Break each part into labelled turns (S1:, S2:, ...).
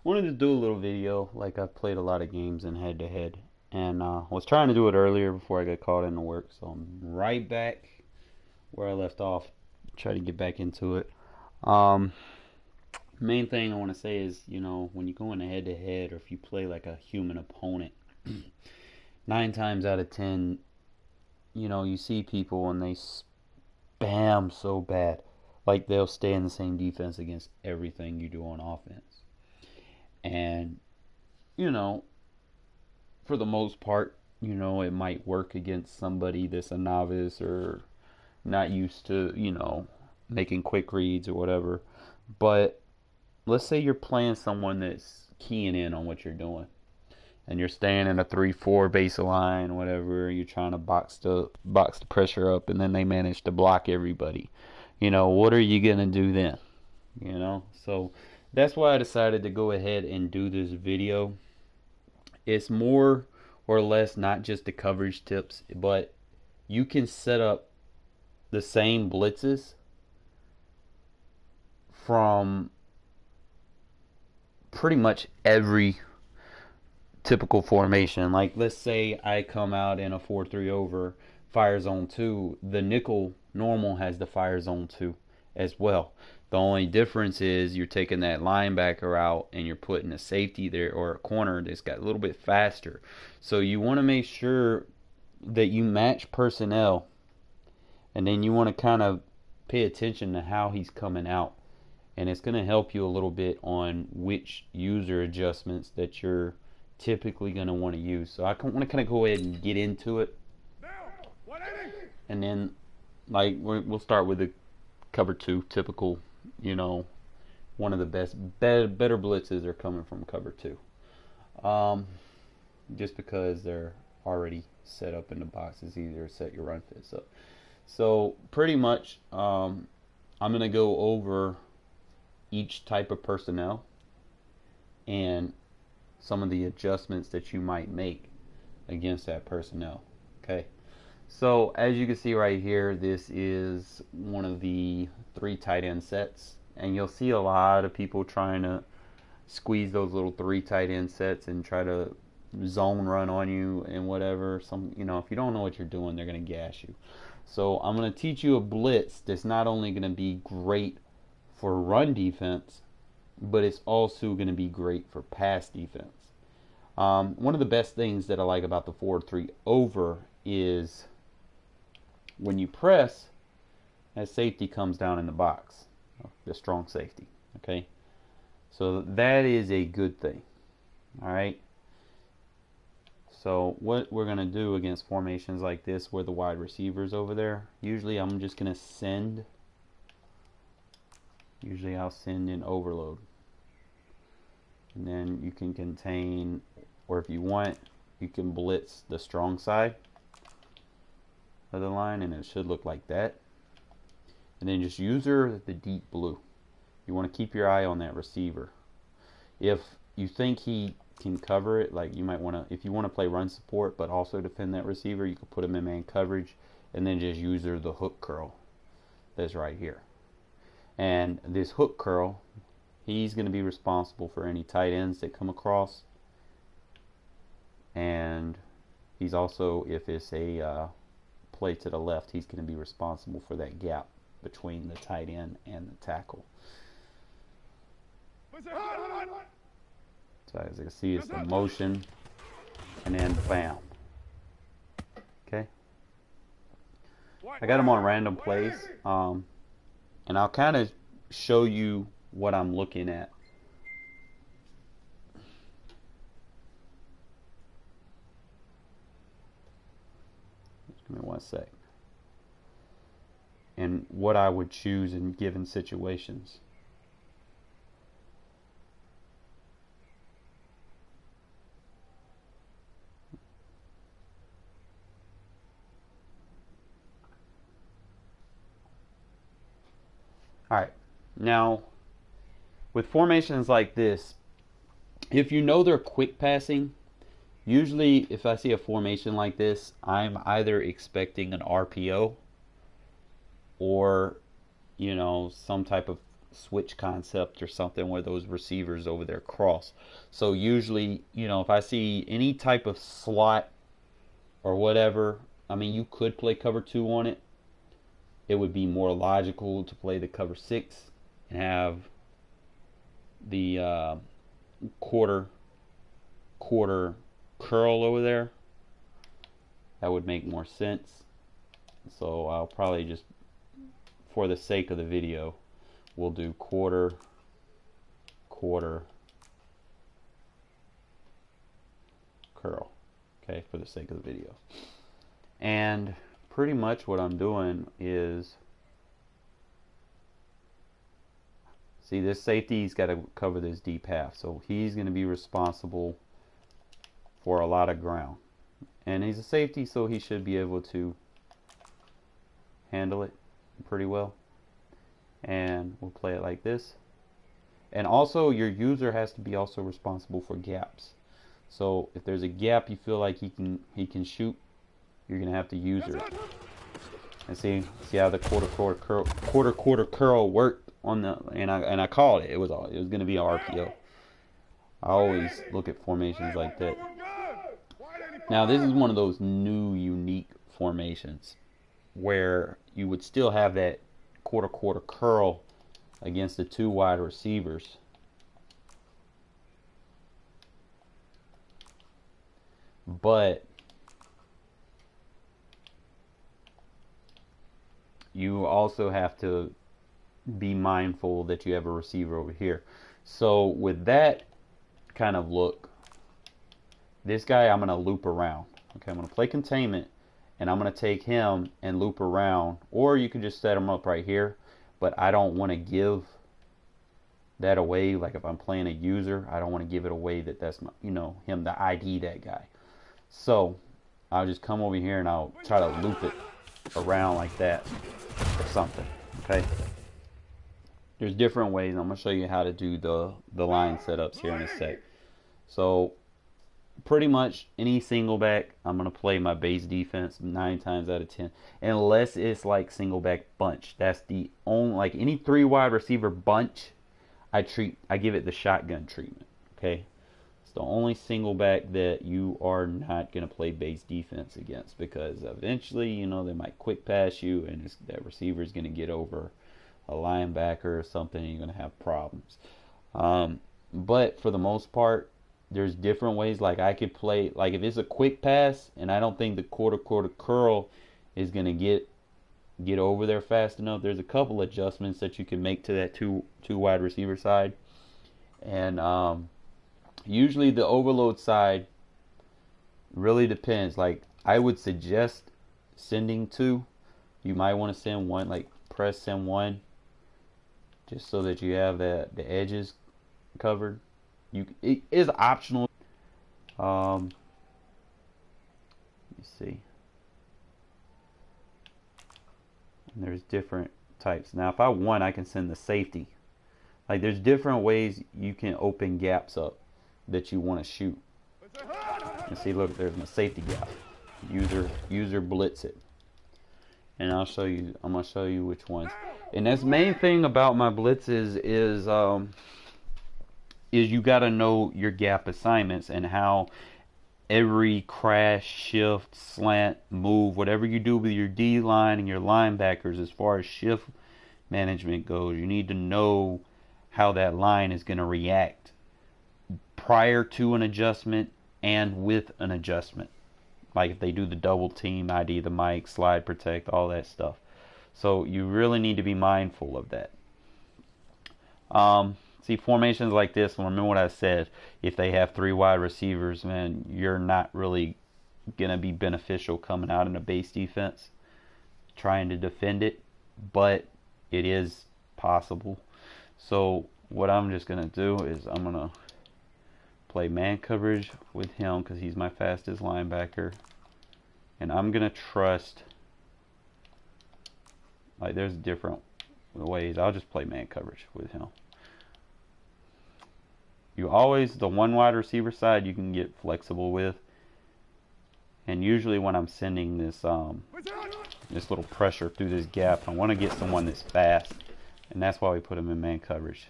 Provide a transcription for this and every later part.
S1: Wanted to do a little video. Like I've played a lot of games in head to head, and was trying to do it earlier before I got caught into work. So I'm right back where I left off. Try to get back into it. Um, Main thing I want to say is, when you go into head to head, or if you play like a human opponent, 9 times out of 10, you see people and they spam so bad. Like they'll stay in the same defense against everything you do on offense. And, you know, for the most part, it might work against somebody that's a novice or not used to, making quick reads or whatever. But let's say you're playing someone that's keying in on what you're doing, and you're staying in a 3-4 baseline, whatever. You're trying to box the pressure up, and then they manage to block everybody. What are you gonna do then? So that's why I decided to go ahead and do this video. It's more or less not just the coverage tips, but you can set up the same blitzes from pretty much every typical formation. Like, let's say I come out in a 4-3 over fire zone 2, the nickel normal has the fire zone 2 as well. The only difference is you're taking that linebacker out and you're putting a safety there or a corner that's got a little bit faster. So you want to make sure that you match personnel, and then you want to kind of pay attention to how he's coming out. And it's going to help you a little bit on which user adjustments that you're typically going to want to use. So I want to kind of go ahead and get into it. And then, like, we'll start with the cover 2, typical, one of the better blitzes are coming from cover 2. Just because they're already set up in the box, it's easier to set your run fits up. So pretty much, I'm going to go over each type of personnel and some of the adjustments that you might make against that personnel. Okay, so as you can see right here, this is one of the 3 tight end sets, and you'll see a lot of people trying to squeeze those little 3 tight end sets and try to zone run on you and whatever. If you don't know what you're doing, they're going to gash you. So I'm going to teach you a blitz that's not only going to be great for run defense, but it's also going to be great for pass defense. One of the best things that I like about the 4-3 over is when you press, that safety comes down in the box, the strong safety. Okay, so that is a good thing. All right. So what we're going to do against formations like this where the wide receiver's over there, usually I'm just going to send. Usually I'll send in overload. And then you can contain, or if you want, you can blitz the strong side of the line, and it should look like that. And then just user the deep blue. You want to keep your eye on that receiver. If you think he can cover it, like you might want to, if you want to play run support but also defend that receiver, you could put him in man coverage and then just user the hook curl that's right here. And this hook curl, he's going to be responsible for any tight ends that come across. And he's also, if it's a play to the left, he's going to be responsible for that gap between the tight end and the tackle. So as you can see, it's the motion, and then bam. Okay. I got them on random plays, and I'll kind of show you what I'm looking at. Just give me one sec. And what I would choose in given situations. Alright, now with formations like this, if you know they're quick passing, usually if I see a formation like this, I'm either expecting an RPO or, some type of switch concept or something where those receivers over there cross. So usually, you know, if I see any type of slot or whatever, I mean, you could play cover 2 on it. It would be more logical to play the cover 6 and have the quarter curl over there. That would make more sense. So I'll probably just, for the sake of the video, we'll do quarter curl, okay, for the sake of the video. And pretty much what I'm doing is, see, this safety's got to cover this deep half, so he's going to be responsible for a lot of ground, and he's a safety, so he should be able to handle it pretty well. And we'll play it like this. And also, your user has to be also responsible for gaps. So if there's a gap you feel like he can shoot, you're gonna have to user it. And see how the quarter curl worked on the, and I called it. It was gonna be an RPO. I always look at formations like that. Now this is one of those new unique formations where you would still have that quarter curl against the 2 wide receivers, but you also have to be mindful that you have a receiver over here. So with that kind of look, this guy I'm going to loop around. Okay, I'm going to play containment, and I'm going to take him and loop around, or you can just set him up right here, but I don't want to give that away. Like if I'm playing a user, I don't want to give it away that that's my, you know, him, the ID, that guy. So I'll just come over here and I'll try to loop it around like that or something. Okay, there's different ways. I'm going to show you how to do the line setups here in a sec. So pretty much any single back, I'm going to play my base defense 9 times out of 10, unless it's like single back bunch. That's the only, like any 3 wide receiver bunch, I give it the shotgun treatment. Okay, it's the only single back that you are not going to play base defense against, because eventually, you know, they might quick pass you, and that receiver is going to get over a linebacker or something, and you're going to have problems. But for the most part, there's different ways. Like I could play, like if it's a quick pass and I don't think the quarter curl is gonna get over there fast enough, there's a couple adjustments that you can make to that two wide receiver side. And usually the overload side really depends. Like I would suggest sending 2. You might want to send 1, like press send 1, just so that you have the edges covered. It is optional. Let me see. And there's different types. Now, if I want, I can send the safety. Like, there's different ways you can open gaps up that you want to shoot. And see, look, there's my safety gap. User blitz it. And I'll show you. I'm gonna show you which ones. And that's the main thing about my blitzes is you got to know your gap assignments and how every crash, shift, slant, move, whatever you do with your D line and your linebackers as far as shift management goes, you need to know how that line is going to react prior to an adjustment and with an adjustment. Like if they do the double team, ID the mic, slide protect, all that stuff. So you really need to be mindful of that. See, formations like this, remember what I said, if they have 3 wide receivers, man, you're not really going to be beneficial coming out in a base defense trying to defend it, but it is possible. So what I'm just going to do is I'm going to play man coverage with him because he's my fastest linebacker, and I'm going to trust, like there's different ways. I'll just play man coverage with him. You always, the 1 wide receiver side you can get flexible with, and usually when I'm sending this this little pressure through this gap, I want to get someone that's fast And that's why we put him in man coverage.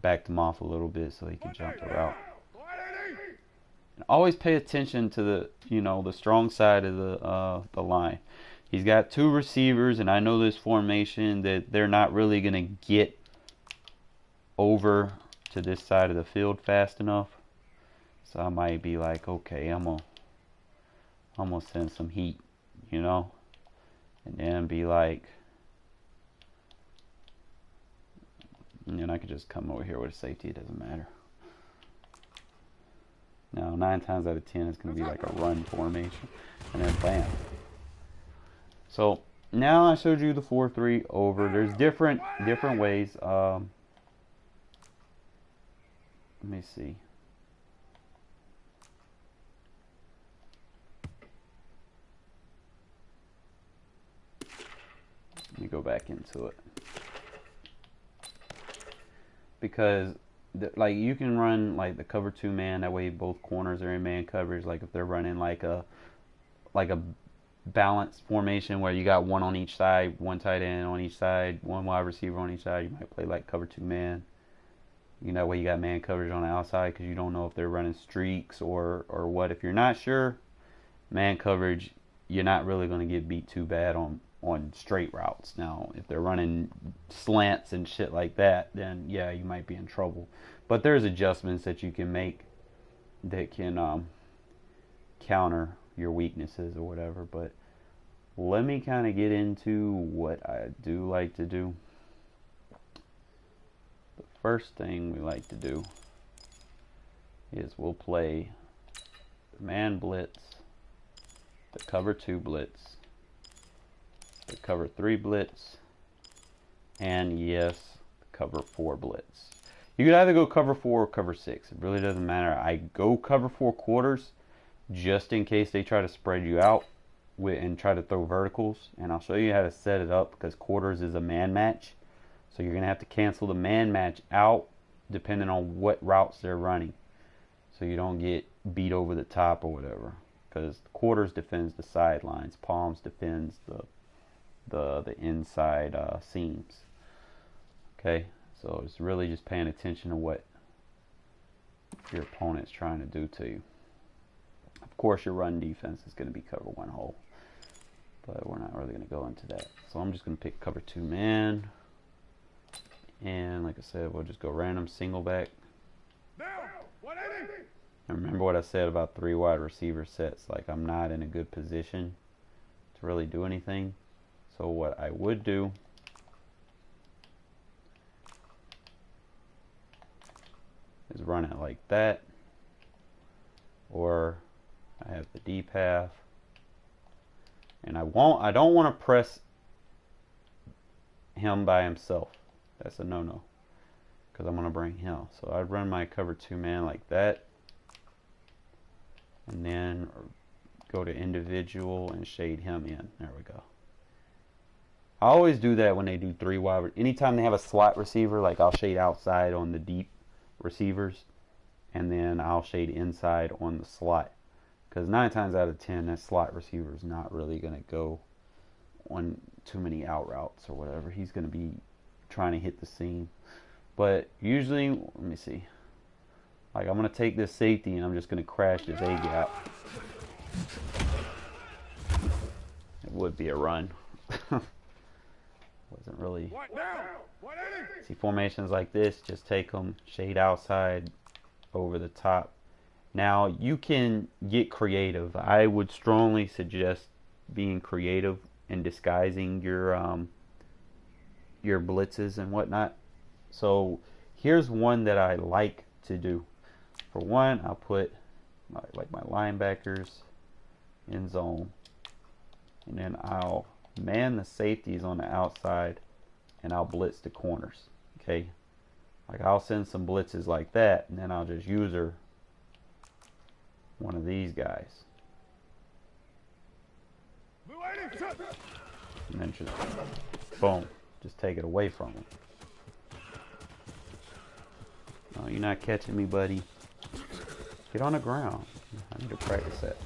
S1: Backed him off a little bit so he could jump the route. And always pay attention to the, the strong side of the line. He's got 2 receivers, and I know this formation that they're not really going to get over to this side of the field fast enough. So I might be like, okay, I'm gonna send some heat, and then be like, and then I could just come over here with a safety. It doesn't matter. Now 9 times out of 10 it's gonna be like a run formation, and then bam. So now I showed you the 4-3 over. There's different ways. Let me see. Let me go back into it. Because like you can run like the cover 2 man, that way both corners are in man coverage. Like if they're running like a balanced formation where you got 1 on each side, 1 tight end on each side, 1 wide receiver on each side, you might play like cover 2 man. That way you got man coverage on the outside because you don't know if they're running streaks or what. If you're not sure, man coverage, you're not really going to get beat too bad on straight routes. Now, if they're running slants and shit like that, then yeah, you might be in trouble. But there's adjustments that you can make that can counter your weaknesses or whatever. But let me kind of get into what I do like to do. The first thing we like to do is we'll play the man blitz, the cover 2 blitz, the cover 3 blitz, and yes, cover 4 blitz. You could either go cover 4 or cover 6. It really doesn't matter. I go cover 4 quarters just in case they try to spread you out and try to throw verticals. And I'll show you how to set it up because quarters is a man match. So you're going to have to cancel the man match out depending on what routes they're running. So you don't get beat over the top or whatever. Because quarters defends the sidelines. Palms defends the inside seams. Okay, so it's really just paying attention to what your opponent's trying to do to you. Of course, your run defense is going to be cover 1 hole, but we're not really going to go into that. So I'm just going to pick cover 2 man, and like I said, we'll just go random single back. And remember what I said about 3 wide receiver sets. Like, I'm not in a good position to really do anything. So what I would do is run it like that, or I have the deep half, and I don't want to press him by himself. That's a no-no because I'm going to bring him. So I'd run my cover 2 man like that, and then go to individual and shade him in. There we go. I always do that when they do 3 wide. Anytime they have a slot receiver, like I'll shade outside on the deep receivers, and then I'll shade inside on the slot. Because 9 times out of 10, that slot receiver is not really going to go on too many out routes or whatever. He's going to be trying to hit the seam. But usually, let me see. Like I'm going to take this safety and I'm just going to crash this A gap. It would be a run. Wasn't really. See, formations like this, just take them, shade outside, over the top. Now you can get creative. I would strongly suggest being creative and disguising your blitzes and whatnot. So here's one that I like to do. For one, I'll put my linebackers in zone, and then I'll man the safeties on the outside, and I'll blitz the corners. Okay, like I'll send some blitzes like that, and then I'll just use one of these guys, and then just boom, just take it away from them. No, you're not catching me, buddy. Get on the ground. I need to practice that.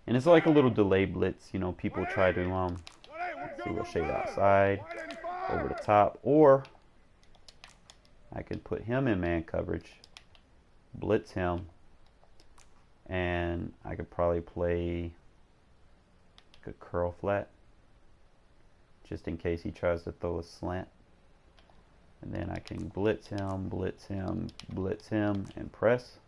S1: And it's like a little delay blitz. You know, people try to So we'll shade outside, over the top, or I could put him in man coverage, blitz him, and I could probably play a curl flat just in case he tries to throw a slant. And then I can blitz him, blitz him, blitz him, and press.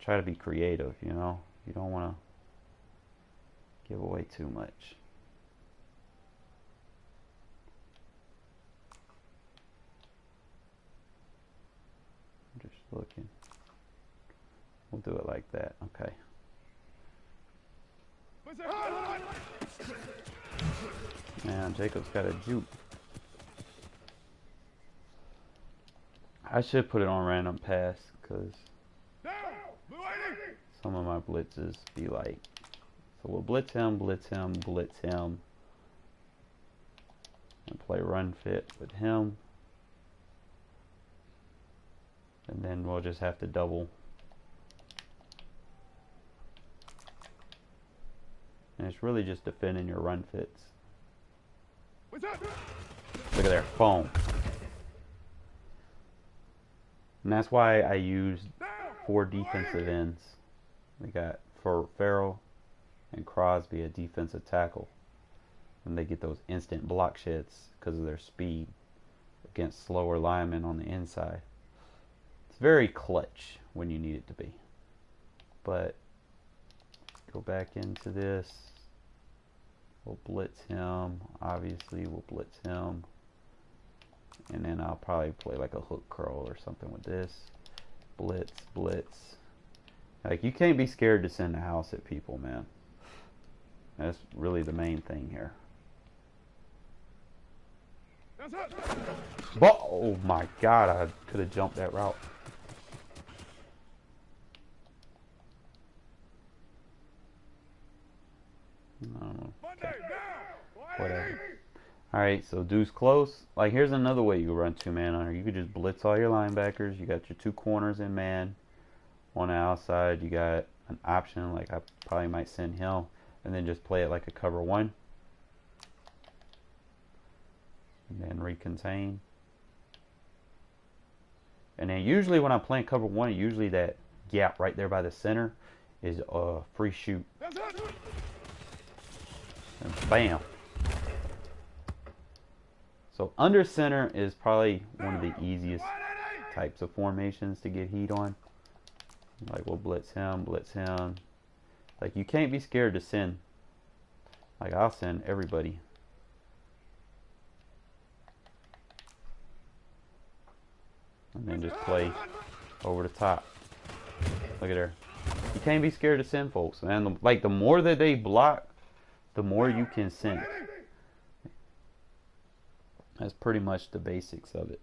S1: Try to be creative, you know. You don't want to give away too much. I'm just looking. We'll do it like that. Okay. Man, Jacob's got a juke. I should put it on random pass because some of my blitzes be like, so we'll blitz him, blitz him, blitz him, and play run fit with him, and then we'll just have to double. And it's really just defending your run fits. Look at there, boom. And that's why I use 4 defensive ends. We got for Farrell and Crosby a defensive tackle. And they get those instant block sheds because of their speed against slower linemen on the inside. It's very clutch when you need it to be. But go back into this. We'll blitz him. Obviously, we'll blitz him. And then I'll probably play like a hook curl or something with this. Blitz, blitz. Like, you can't be scared to send a house at people, man. That's really the main thing here. Oh my God, I could have jumped that route. I don't know. Okay. Whatever. Alright, so deuce close. Like, here's another way you run 2-man under. You could just blitz all your linebackers. You got your 2 corners in man. On the outside, you got an option. Like, I probably might send him. And then just play it like a cover 1. And then recontain. And then usually when I'm playing cover 1, usually that gap right there by the center is a free shoot. And bam. So under center is probably one of the easiest types of formations to get heat on. Like, we'll blitz him, blitz him. Like, you can't be scared to send. Like, I'll send everybody. And then just play over the top. Look at there. You can't be scared to send folks, man. Like, the more that they block, the more you can send. That's pretty much the basics of it.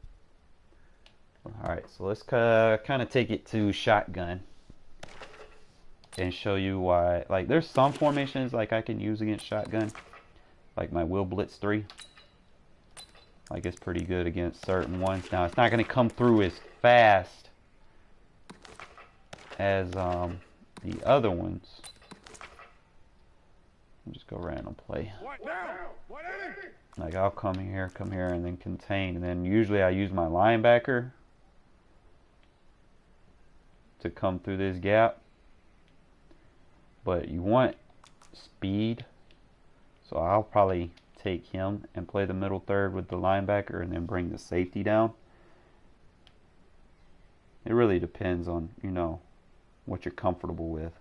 S1: Alright, so let's kind of take it to shotgun and show you why. Like, there's some formations like I can use against shotgun, like my Will Blitz 3. Like, it's pretty good against certain ones. Now, it's not going to come through as fast as the other ones. I'll just go random play. Like, I'll come here, and then contain. And then usually I use my linebacker to come through this gap. But you want speed. So I'll probably take him and play the middle third with the linebacker and then bring the safety down. It really depends on, you know, what you're comfortable with.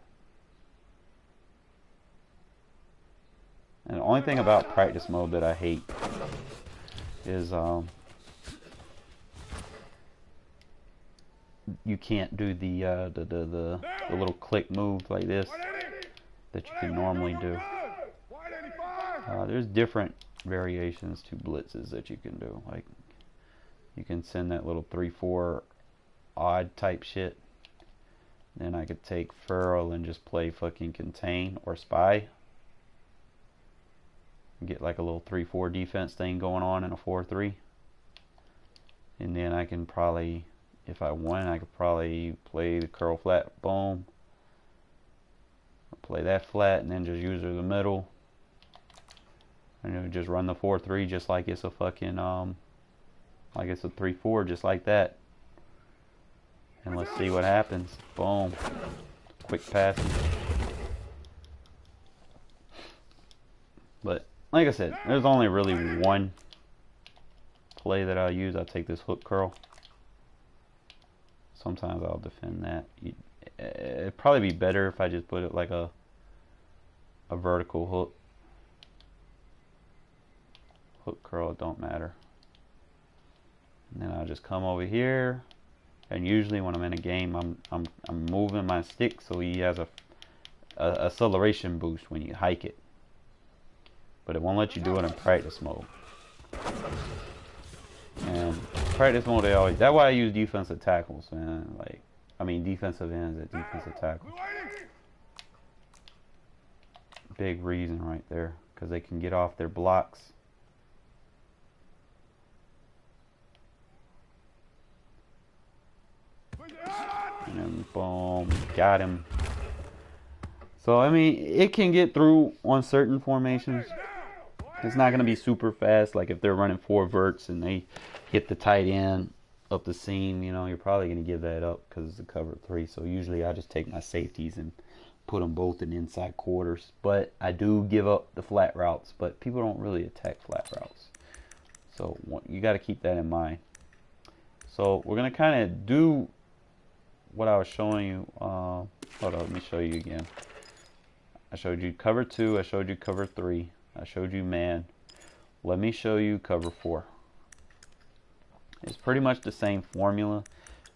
S1: And the only thing about practice mode that I hate is you can't do the little click move like this that you can normally do. There's different variations to blitzes that you can do. Like, you can send that little 3-4 odd type shit. Then I could take Furl and just play fucking contain or spy. Get like a little 3-4 defense thing going on in a 4-3. And then I can probably, if I want, I could probably play the curl flat, boom. Play that flat and then just use her in the middle. And it would just run the 4-3 just like it's a fucking like it's a 3-4, just like that. And let's see what happens. Boom. Quick passing. But like I said, there's only really one play that I'll use. I'll take this hook curl. Sometimes I'll defend that. It'd probably be better if I just put it like a vertical hook. Hook curl, it don't matter. And then I'll just come over here. And usually when I'm in a game, I'm moving my stick so he has a acceleration boost when you hike it. But it won't let you do it in practice mode. And practice mode, that's why I use defensive tackles, man. Like, I mean defensive ends at defensive tackles. Big reason right there, because they can get off their blocks. And then boom, got him. So I mean, it can get through on certain formations. It's not going to be super fast. Like if they're running 4 verts and they hit the tight end up the seam, you know, you're probably going to give that up because it's a cover 3. So usually I just take my safeties and put them both in inside quarters. But I do give up the flat routes. But people don't really attack flat routes. So you got to keep that in mind. So we're going to kind of do what I was showing you. Hold on, let me show you again. I showed you cover 2. I showed you cover 3. I showed you man. Let me show you cover 4. It's pretty much the same formula.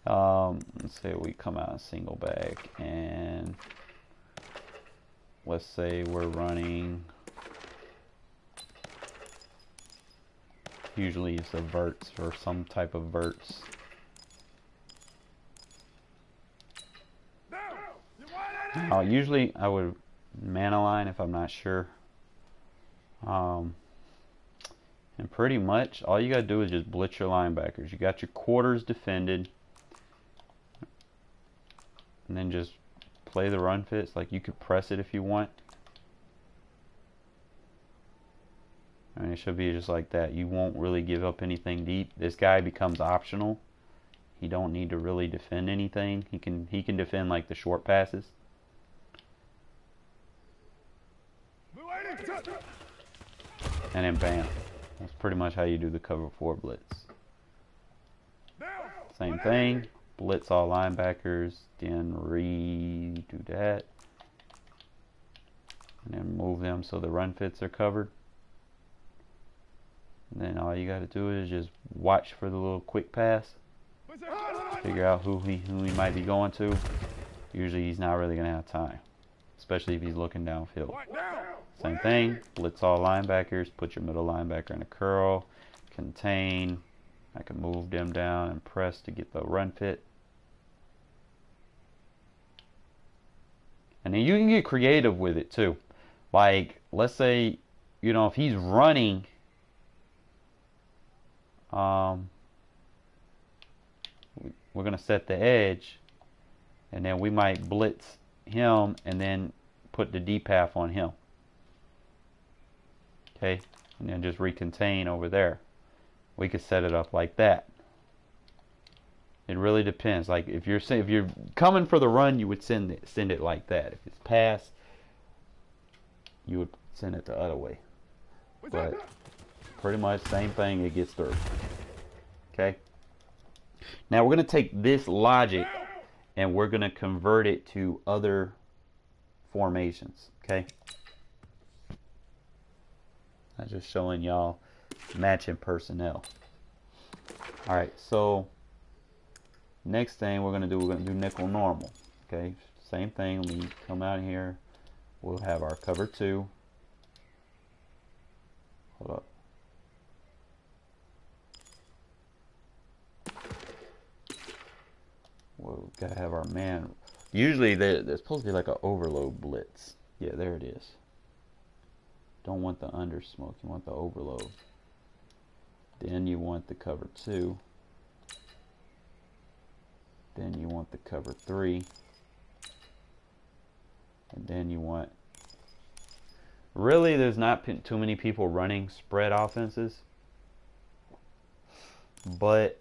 S1: Let's say we come out in single back, and let's say we're running. Usually it's a verts or some type of verts. Now, usually I would man align if I'm not sure. And pretty much all you gotta do is just blitz your linebackers. You got your quarters defended, and then just play the run fits. Like you could press it if you want. I mean, it should be just like that. You won't really give up anything deep. This guy becomes optional. He don't need to really defend anything. He can defend like the short passes. And then bam. That's pretty much how you do the cover 4 blitz. Same thing. Blitz all linebackers. Then redo that. And then move them so the run fits are covered. And then all you got to do is just watch for the little quick pass. Figure out who he might be going to. Usually he's not really going to have time. Especially if he's looking downfield. Same thing, blitz all linebackers, put your middle linebacker in a curl, contain. I can move them down and press to get the run fit. And then you can get creative with it too. Like, let's say, you know, if he's running, we're going to set the edge, and then we might blitz him and then put the D path on him. Okay, and then just recontain over there. We could set it up like that. It really depends. Like if you're coming for the run, you would send it like that. If it's pass, you would send it the other way. But pretty much same thing. It gets through. Okay. Now we're gonna take this logic and we're gonna convert it to other formations. Okay. I'm just showing y'all matching personnel. Alright, so next thing we're gonna do nickel normal. Okay, same thing. We come out here, we'll have our cover 2. Hold up. We'll gotta have our man. Usually there's supposed to be like an overload blitz. Yeah, there it is. Don't want the undersmoke, you want the overload. Then you want the cover 2. Then you want the cover 3. And then you want Really, there's not too many people running spread offenses, but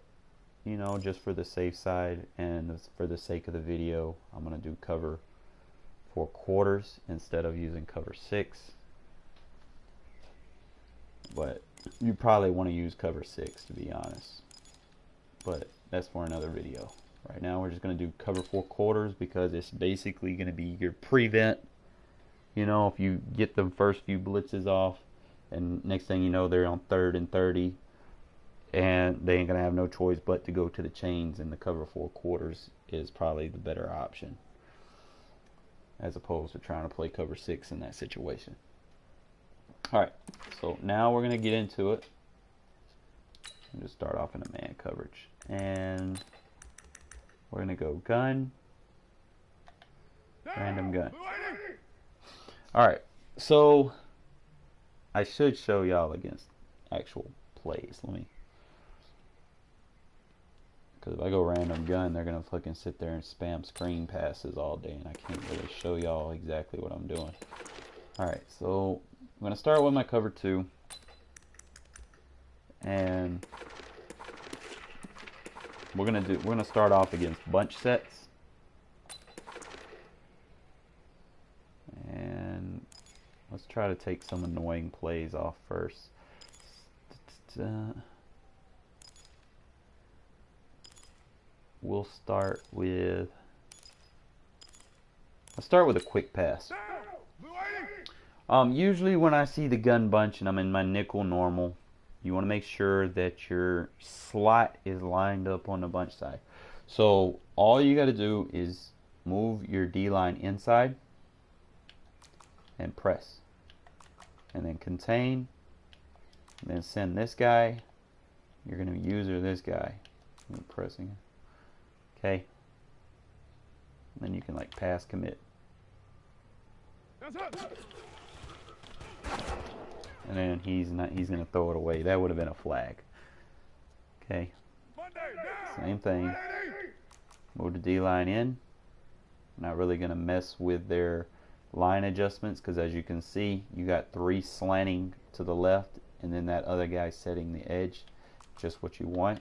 S1: you know, just for the safe side and for the sake of the video, I'm going to do cover 4/4 instead of using cover 6. But you probably want to use cover 6, to be honest. But that's for another video. Right now we're just going to do cover 4/4 because it's basically going to be your prevent. You know, if you get the first few blitzes off and next thing you know they're on 3rd and 30 and they ain't going to have no choice but to go to the chains, and the cover 4/4 is probably the better option as opposed to trying to play cover 6 in that situation. Alright, so now we're going to get into it. I'm just start off in a man coverage. And we're going to go gun, random gun. Alright, so I should show y'all against actual plays. Let me, because if I go random gun, they're going to fucking sit there and spam screen passes all day, and I can't really show y'all exactly what I'm doing. Alright, so I'm going to start with my cover 2. And we're going to start off against bunch sets. And let's try to take some annoying plays off first. We'll start with, I'll start with a quick pass. Usually when I see the gun bunch and I'm in my nickel normal, you want to make sure that your slot is lined up on the bunch side. So all you got to do is move your D line inside and press, and then contain, and then send this guy. You're going to user this guy. I'm pressing. Okay. And then you can like pass commit. And then he's going to throw it away. That would have been a flag. Okay. Same thing. Move the D line in. Not really going to mess with their line adjustments, because as you can see, you got 3 slanting to the left, and then that other guy setting the edge. Just what you want.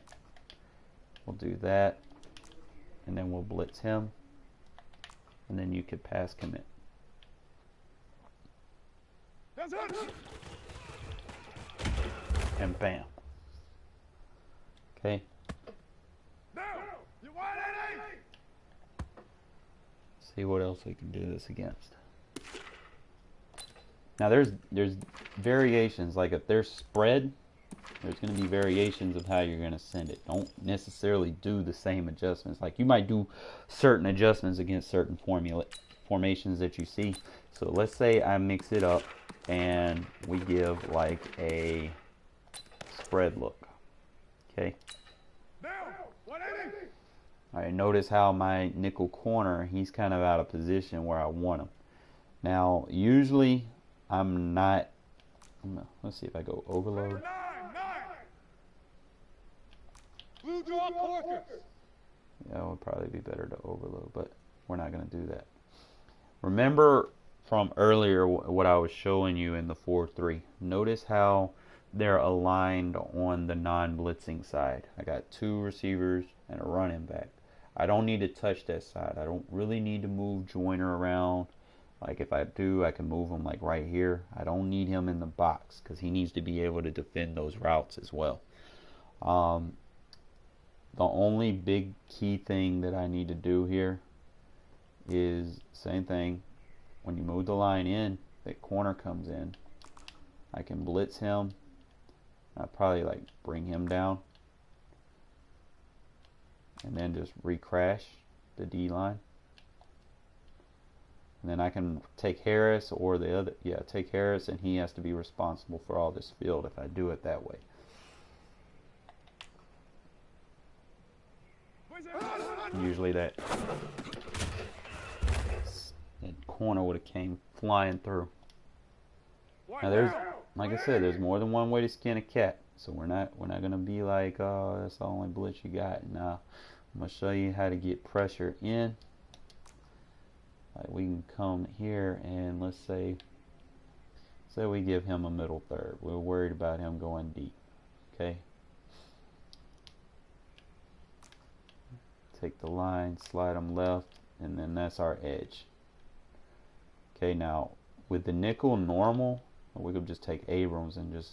S1: We'll do that. And then we'll blitz him. And then you could pass commit. And bam. Okay. See what else we can do this against. Now there's variations, like if there's spread, there's going to be variations of how you're going to send it. Don't necessarily do the same adjustments. Like you might do certain adjustments against certain formations that you see. So let's say I mix it up and we give like a spread look. Okay. Alright, notice how my nickel corner, he's kind of out of position where I want him. Now, usually I'm not, let's see if I go overload. Yeah, it would probably be better to overload, but we're not going to do that. Remember from earlier what I was showing you in the 4-3. Notice how they're aligned on the non-blitzing side. I got 2 receivers and a running back. I don't need to touch that side. I don't really need to move Joyner around. Like if I do, I can move him like right here. I don't need him in the box because he needs to be able to defend those routes as well. The only big key thing that I need to do here is same thing. When you move the line in, that corner comes in. I can blitz him. I'll probably like bring him down. And then just recrash the D line. And then I can take Harris or the other, take Harris, and he has to be responsible for all this field if I do it that way. Usually that corner would have came flying through. Now there's, like I said, there's more than one way to skin a cat. So we're not gonna be like, oh, that's the only blitz you got. Nah, I'm gonna show you how to get pressure in. Like we can come here and let's say Say we give him a middle third. We're worried about him going deep. Okay. Take the line, slide them left, and then that's our edge. Okay, now with the nickel normal, we could just take Abrams and just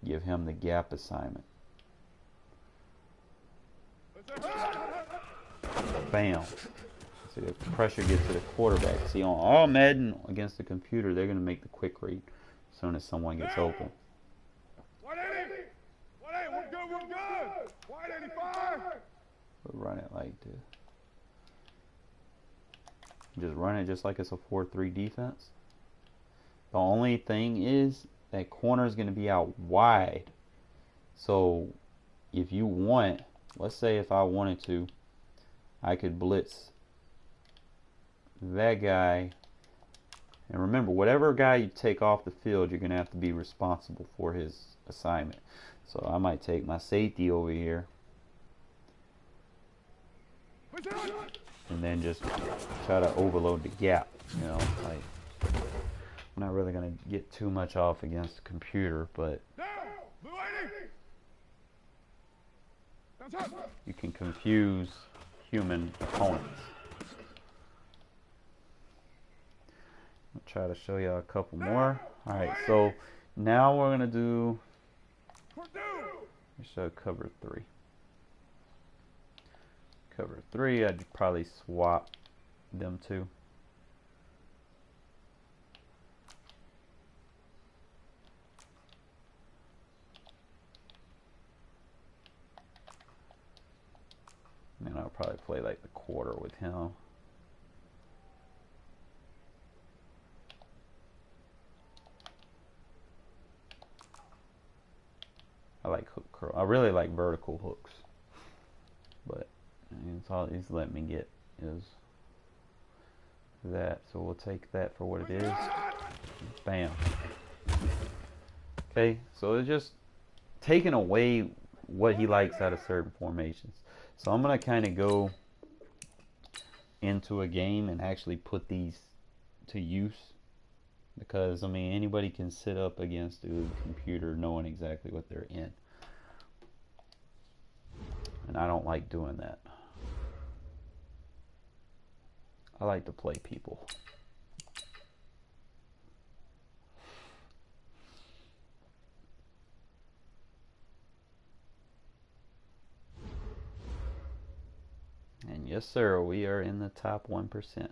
S1: give him the gap assignment. Bam. See, the pressure gets to the quarterback. See, on all Madden against the computer, they're going to make the quick read as soon as someone gets open.
S2: 180! 180, we're good! 185!
S1: We'll run it like this. Just run it just like it's a 4-3 defense. The only thing is that corner is going to be out wide. So if you want, let's say if I wanted to, I could blitz that guy. And remember, whatever guy you take off the field, you're going to have to be responsible for his assignment. So I might take my safety over here and then just try to overload the gap. You know, like, I'm not really going to get too much off against the computer, but you can confuse human opponents. I'll try to show you a couple more. Alright, so now we're going to do, let's show cover 3. Cover 3, I'd probably swap them two. And I'll probably play like the quarter with him. I like hook curl. I really like vertical hooks, but it's all he's letting me get is that. So we'll take that for what it is. Bam. Okay, so it's just taking away what he likes out of certain formations. So I'm going to kind of go into a game and actually put these to use, because I mean anybody can sit up against a computer knowing exactly what they're in, and I don't like doing that. I like to play people. And yes sir, we are in the top 1%.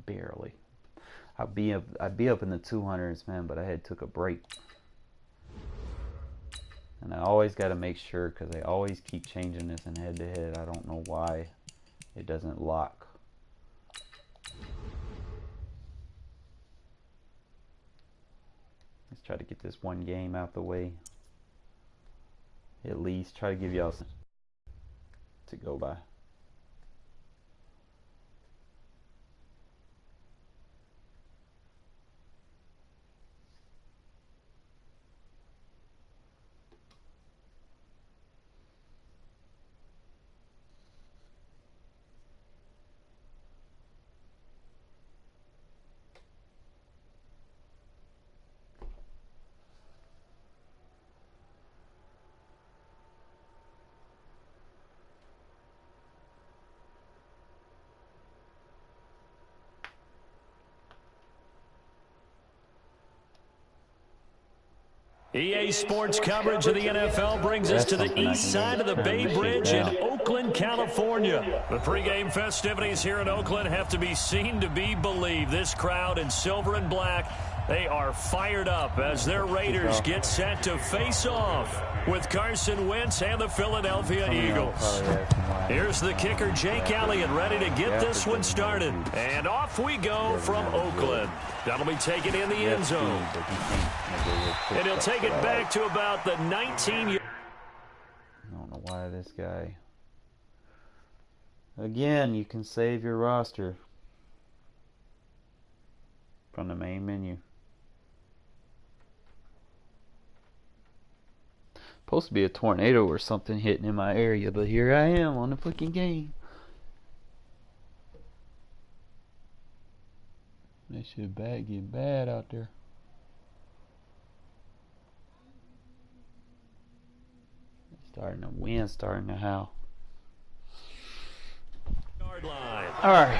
S1: Barely. I'd be up in the 200s, man, but I had took a break. And I always got to make sure, because they always keep changing this in head to head. I don't know why it doesn't lock. Let's try to get this one game out the way. At least try to give y'all some to go by.
S3: EA Sports coverage of the NFL brings us to the east side of the Bay Bridge in Oakland, California. The pregame festivities here in Oakland have to be seen to be believed. This crowd in silver and black, they are fired up as their Raiders get set to face off with Carson Wentz and the Philadelphia Eagles. Here's the kicker, Jake Elliott, ready to get this one started. And off we go from Oakland. That'll be taken in the end zone. And he'll take it back to about the 19.
S1: I don't know why this guy. Again, you can save your roster from the main menu. Supposed to be a tornado or something hitting in my area, but here I am on the fucking game. The That shit bad, getting bad out there. Starting to win, starting to howl. Alright,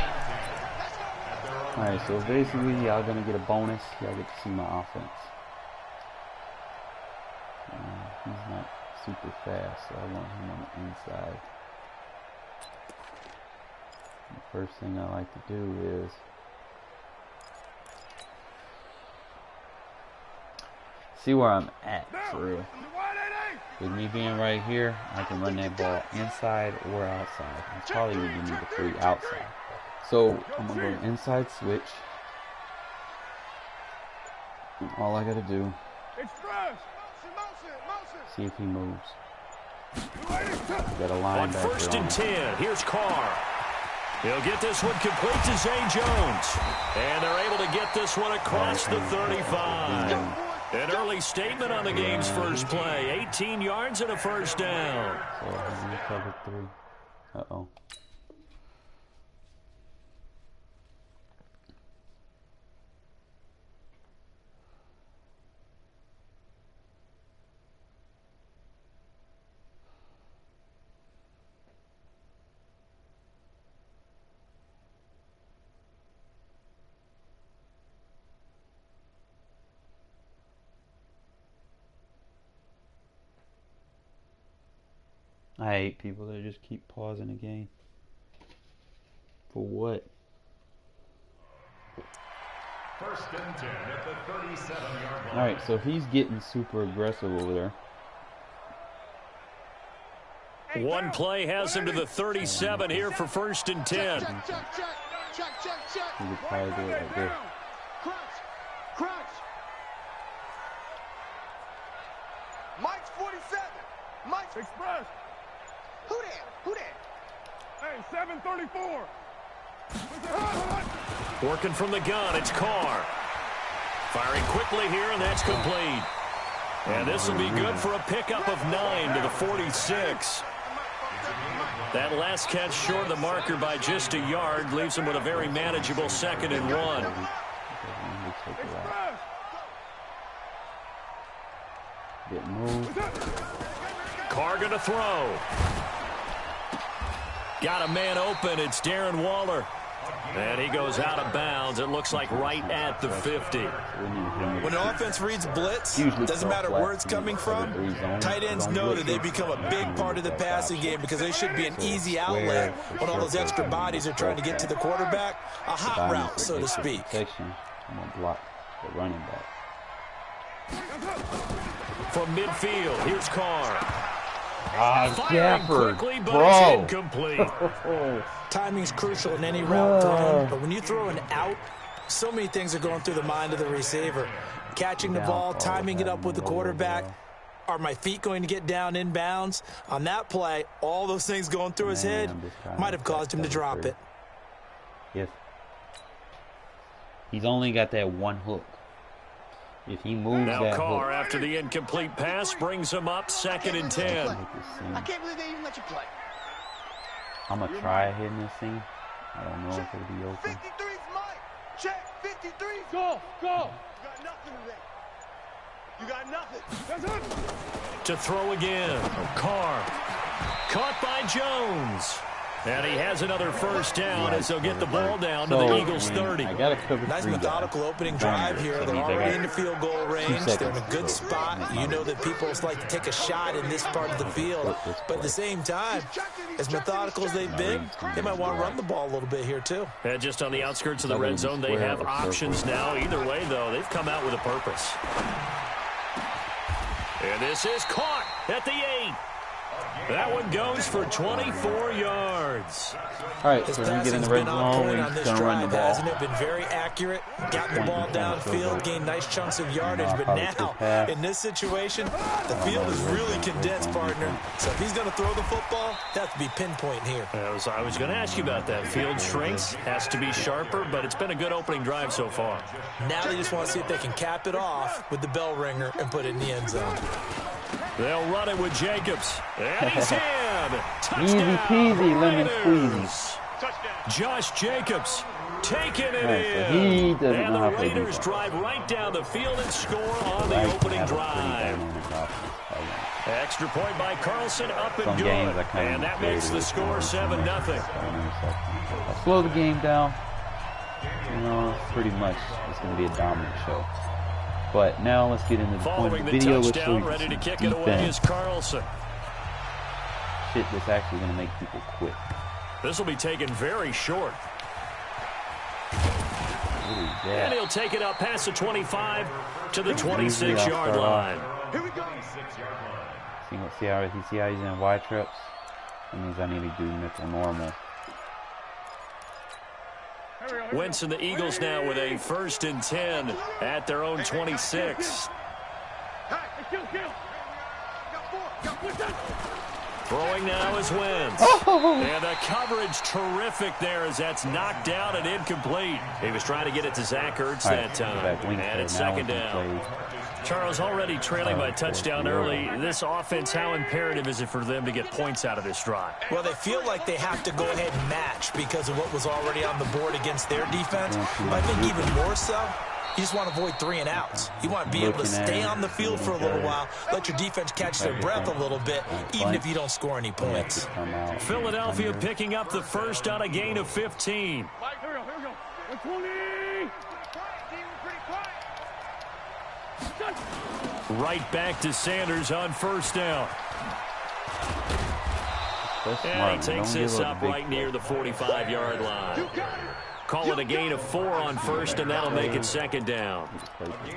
S1: so basically y'all gonna get a bonus. Y'all get to see my offense. He's not super fast, so I want him on the inside. The first thing I like to do is see where I'm at for real. With me being right here, I can run that ball inside or outside. I probably would need the 3 outside. So I'm gonna go inside switch. And all I gotta do, see if he moves. Got a line back there.
S3: 1st and 10. Here's Carr. He'll get this one complete to Zay Jones. And they're able to get this one across the 35. An early statement on the game's first play. 18 yards and a first down.
S1: So I'm gonna cover 3. Uh-oh. I hate people that just keep pausing the game. For what?
S4: 1st and 10 at the 37-yard line.
S1: Alright, so he's getting super aggressive over there.
S3: One play has him to the 37 here for 1st and 10.
S1: He could probably do it right there.
S2: Mike's 47. Mike's express. Who that? Hey, 734.
S3: Working from the gun, it's Carr. Firing quickly here, and that's complete. And this will be good for a pickup of 9 to the 46. That last catch short of the marker by just a yard leaves him with a very manageable 2nd and 1.
S1: Get moved.
S3: Carr gonna throw. Got a man open. It's Darren Waller. And he goes out of bounds. It looks like right at the 50.
S5: When an offense reads blitz, doesn't matter where it's coming from, tight ends know that they become a big part of the passing game because they should be an easy outlet when all those extra bodies are trying to get to the quarterback. A hot route, so to speak.
S1: I'm going to block the running back.
S3: From midfield, here's Carr.
S1: Gafford,
S3: quickly, but
S1: bro.
S3: it's incomplete.
S5: Timing's crucial in any route thrown, but when you throw an out, so many things are going through the mind of the receiver. Catching the ball, timing it up with the quarterback. Are my feet going to get down in bounds? On that play, all those things going through his head might have caused him to drop it.
S1: If he's only got that one hook. If he moves
S3: now
S1: that
S3: Carr,
S1: hook,
S3: after the incomplete pass, brings him up 2nd and 10.
S6: I can't believe they even let you play.
S1: I'm going to try hitting this thing. I don't know if it'll be open.
S2: 53's Mike. Check. 53. Go. You got nothing today. You got nothing. That's it.
S3: To throw again. Carr. Caught by Jones. And he has another first down as they'll get the ball down to the Eagles' 30.
S1: I gotta cover
S5: Nice methodical opening drive here. They're already in the field goal range. They're in a good spot. You know that people like to take a shot in this part of the field. But at the same time, as methodical as they've been, they might want to run the ball a little bit here too.
S3: And just on the outskirts of the red zone, they have options now. Either way, though, they've come out with a purpose. And this is caught at the 8. That one goes for 24 yards.
S1: All right, so when we get in the red zone, we're going to run the ball.
S5: Hasn't it been very accurate? Gotten the ball downfield, gained nice chunks of yardage. But now, in this situation, the field is really condensed, partner. So if he's going to throw the football, that has to be pinpoint here.
S3: I was going to ask you about that. Field shrinks, has to be sharper, but it's been a good opening drive so far.
S5: Now they just want to see if they can cap it off with the bell ringer and put it in the end zone.
S3: They'll run it with Jacobs. And he's in.
S1: Easy peasy, lemon squeezy.
S3: Josh Jacobs taking it
S1: So
S3: in.
S1: he doesn't
S3: And
S1: know how
S3: the
S1: to play
S3: Raiders
S1: defense.
S3: drive right down the field and score on the opening drive. Extra point by Carlson, up and
S1: Some
S3: good.
S1: games I kind of
S3: And that makes the score 7-0.
S1: I'll slow the game down. You know, pretty much it's going to be a dominant show. But now let's get into the point of
S3: Following
S1: the
S3: the
S1: video.
S3: touchdown, ready to kick it away is Carlson.
S1: Shit that's actually going to make people quit.
S3: This will be taken very short. And he'll take it up past the 25 to the 26-yard line.
S2: Here we go.
S1: See how he's in wide trips? That means I need to do mental normal.
S3: Wentz and the Eagles now with a 1st and 10 at their own 26. Throwing now is Wentz. And the coverage terrific there as that's knocked down and incomplete. He was trying to get it to Zach Ertz that time. And it's 2nd down. Charles, already trailing by a touchdown early. This offense, how imperative is it for them to get points out of this drive?
S5: Well, they feel like they have to go ahead and match because of what was already on the board against their defense. But I think even more so, you just want to avoid 3 and outs. You want to be able to stay on the field for a little while, let your defense catch their breath a little bit, even if you don't score any points.
S3: Philadelphia picking up the first on a gain of 15. Right back to Sanders on 1st down. And he takes this up right near the 45-yard line. Call it a gain of 4 on 1st, and that'll make it 2nd down.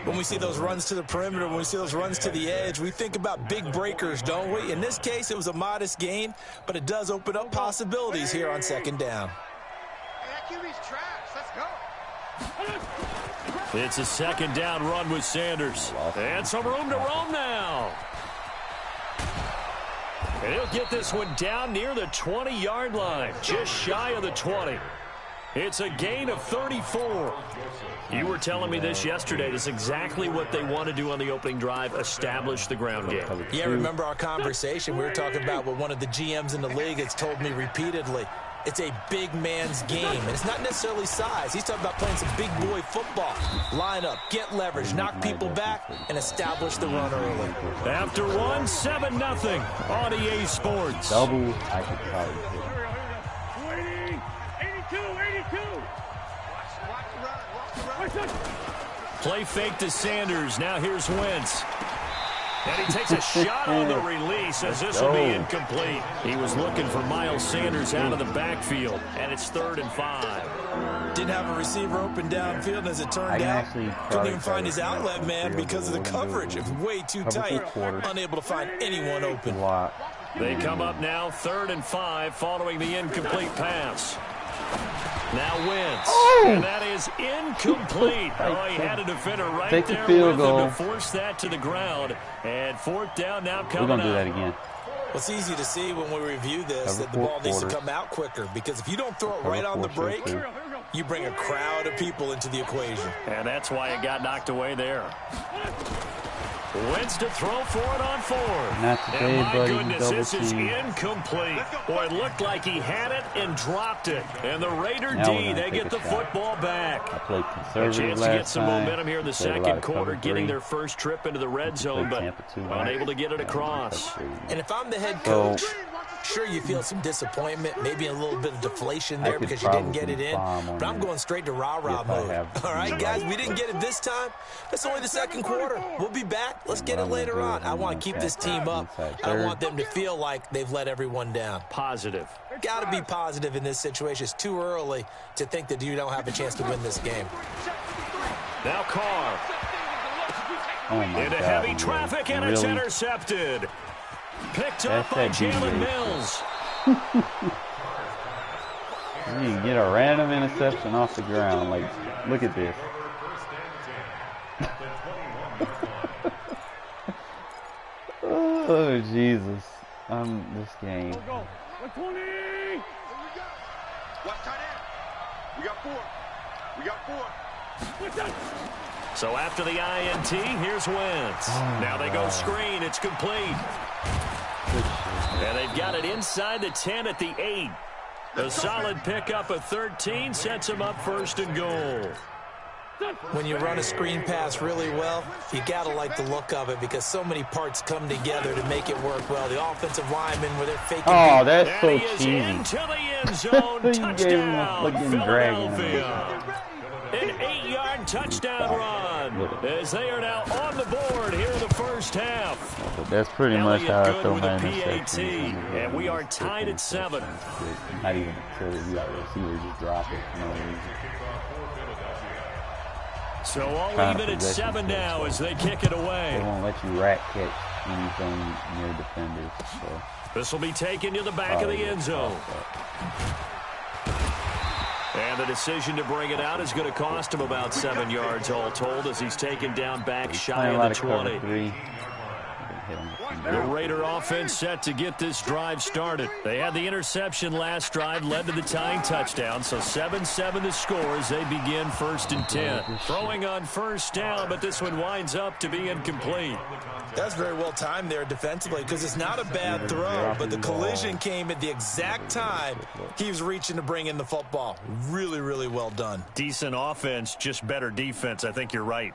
S5: When we see those runs to the perimeter, when we see those runs to the edge, we think about big breakers, don't we? In this case, it was a modest gain, but it does open up possibilities here on 2nd down.
S6: Hey, that QB's trash. Let's go.
S3: It's a 2nd down run with Sanders. And some room to roam now. And he'll get this one down near the 20-yard line, just shy of the 20. It's a gain of 34. You were telling me this yesterday. This is exactly what they want to do on the opening drive, establish the ground game.
S5: Yeah, remember our conversation? We were talking about what one of the GMs in the league has told me repeatedly. It's a big man's game, and it's not necessarily size. He's talking about playing some big boy football. Line up, get leverage, knock people back, and establish the run early.
S3: After one, 7-0 on EA Sports.
S1: Double, I could probably hit.
S2: 82.
S3: Play fake to Sanders. Now here's Wentz. And he takes a shot on the release as this will be incomplete. He was looking for Miles Sanders out of the backfield, and it's 3rd and 5.
S5: Didn't have a receiver open downfield, and as it turned out, couldn't even find his outlet man because of the coverage. It was way too tight, unable to find anyone open.
S3: They come up now 3rd and 5 following the incomplete pass. Now Wentz, and that is incomplete. Oh, he had a defender right there with him to force that to the ground. And 4th down now coming up.
S1: We're going to do that again.
S5: Well, it's easy to see when we review this that the ball needs to come out quicker, because if you don't throw it right on the break, you bring a crowd of people into the equation.
S3: And that's why it got knocked away there. Wentz to throw for it on 4th.
S1: Not today,
S3: and my
S1: buddy.
S3: goodness, this is incomplete. Boy, it looked like he had it and dropped it. And the Raider D, they get the football back.
S1: I played conservative
S3: a chance
S1: last
S3: to get some
S1: time.
S3: momentum here in the second quarter, getting their first trip into the red zone, but unable to get it across.
S5: And if I'm the head coach, sure, you feel some disappointment, maybe a little bit of deflation there because you didn't get it in. But I'm going straight to rah-rah mode. All right, guys, we didn't get it this time. That's only the second quarter. We'll be back. Let's get it later on. I want to keep this team up. I want them to feel like they've let everyone down.
S3: Positive.
S5: Got to be positive in this situation. It's too early to think that you don't have a chance to win this game.
S3: Now Carr. Into heavy traffic, and it's intercepted. Picked up by Jalen Mills.
S1: You get a random interception off the ground. Like, look at this. Oh, Jesus. This game.
S2: Watch tight end. We got 4. We got 4.
S3: So after the INT, here's Wentz. Now they go screen. It's complete. And they've got it inside the 10 at the 8. A solid pickup of 13 sets him up first and goal.
S5: When you run a screen pass really well, you got to like the look of it because so many parts come together to make it work well. The offensive lineman where they're faking.
S1: Oh, that's so
S3: and he is
S1: cheesy.
S3: into the end zone.
S1: You gave him a
S3: Touchdown,
S1: fucking dragon.
S3: Philadelphia. An 8-yard touchdown run as they are now on the board here in the first half.
S1: That's pretty much how I throw my
S3: PAT,
S1: interceptions.
S3: and we are tied at 7.
S1: Not even until you got a receiver just drop it. For no reason.
S3: So all even at 7 now as they kick it
S1: They
S3: away.
S1: won't let you rat catch anything near defenders. So.
S3: This will be taken to the back of the end zone. And the decision to bring it out is going to cost him about 7 yards all told as he's taken down back shy of the 20. The Raider offense set to get this drive started. They had the interception last drive, led to the tying touchdown, so 7-7 the score as they begin 1st and 10. Throwing on first down, but this one winds up to be incomplete.
S5: That's very well timed there defensively because it's not a bad throw, but the collision came at the exact time he was reaching to bring in the football. Really, really well done.
S3: Decent offense, just better defense. I think you're right.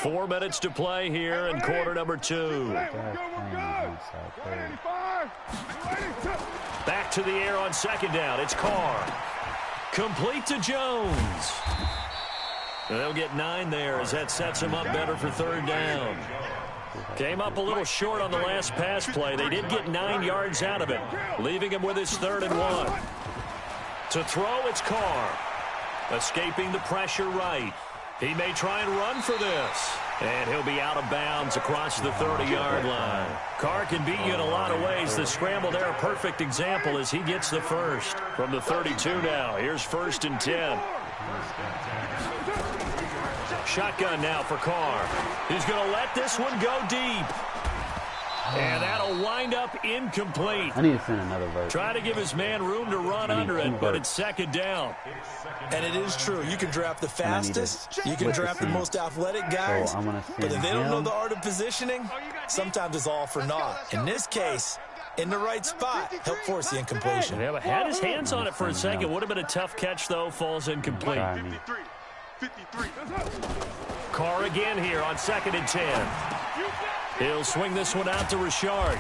S3: 4 minutes to play here in quarter number 2. Back to the air on 2nd down. It's Carr. Complete to Jones. They'll get 9 there as that sets him up better for 3rd down. Came up a little short on the last pass play. They did get 9 yards out of it, leaving him with his 3rd and 1. To throw, it's Carr. Escaping the pressure right. He may try and run for this. And he'll be out of bounds across the 30-yard line. Carr can beat you in a lot of ways. The scramble there, a perfect example as he gets the first. From the 32 now, here's 1st and 10. Shotgun now for Carr. He's going to let this one go deep. And that'll wind up incomplete.
S1: I need to send another verse.
S3: Try to give his man room to run under it, but it's 2nd down.
S5: And it is true. You can draft the fastest. You can draft the most athletic guys. But if they don't know the art of positioning, sometimes it's all for naught. In this case, in the right spot, help force the incompletion.
S3: Yeah, but had his hands on it for a second. Would have been a tough catch, though. Falls incomplete.
S2: 53.
S3: Carr again here on 2nd and 10. He'll swing this one out to Richard.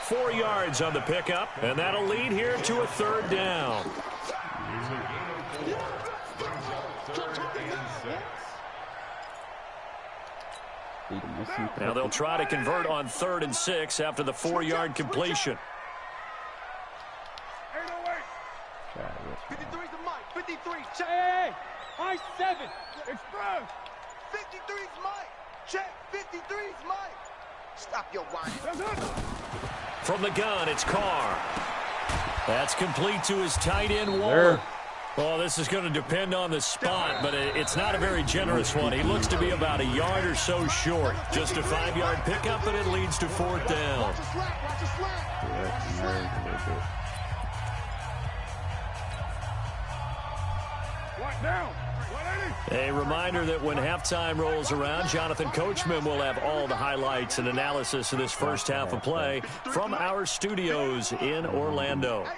S3: 4 yards on the pickup, and that'll lead here to a 3rd down. Now they'll try to convert on 3rd and 6 after the 4-yard completion.
S2: 53's the mic. 53. Check. Hey, high 7. Express. 53's mic. Check. 53's mic. Stop your whining.
S3: From the gun, it's Carr. That's complete to his tight end, Waller. Well, this is going to depend on the spot, but it's not a very generous one. He looks to be about a yard or so short. Just a 5-yard pickup, and it leads to 4th down. A reminder that when halftime rolls around, Jonathan Coachman will have all the highlights and analysis of this first half of play from our studios in Orlando.
S2: Hey,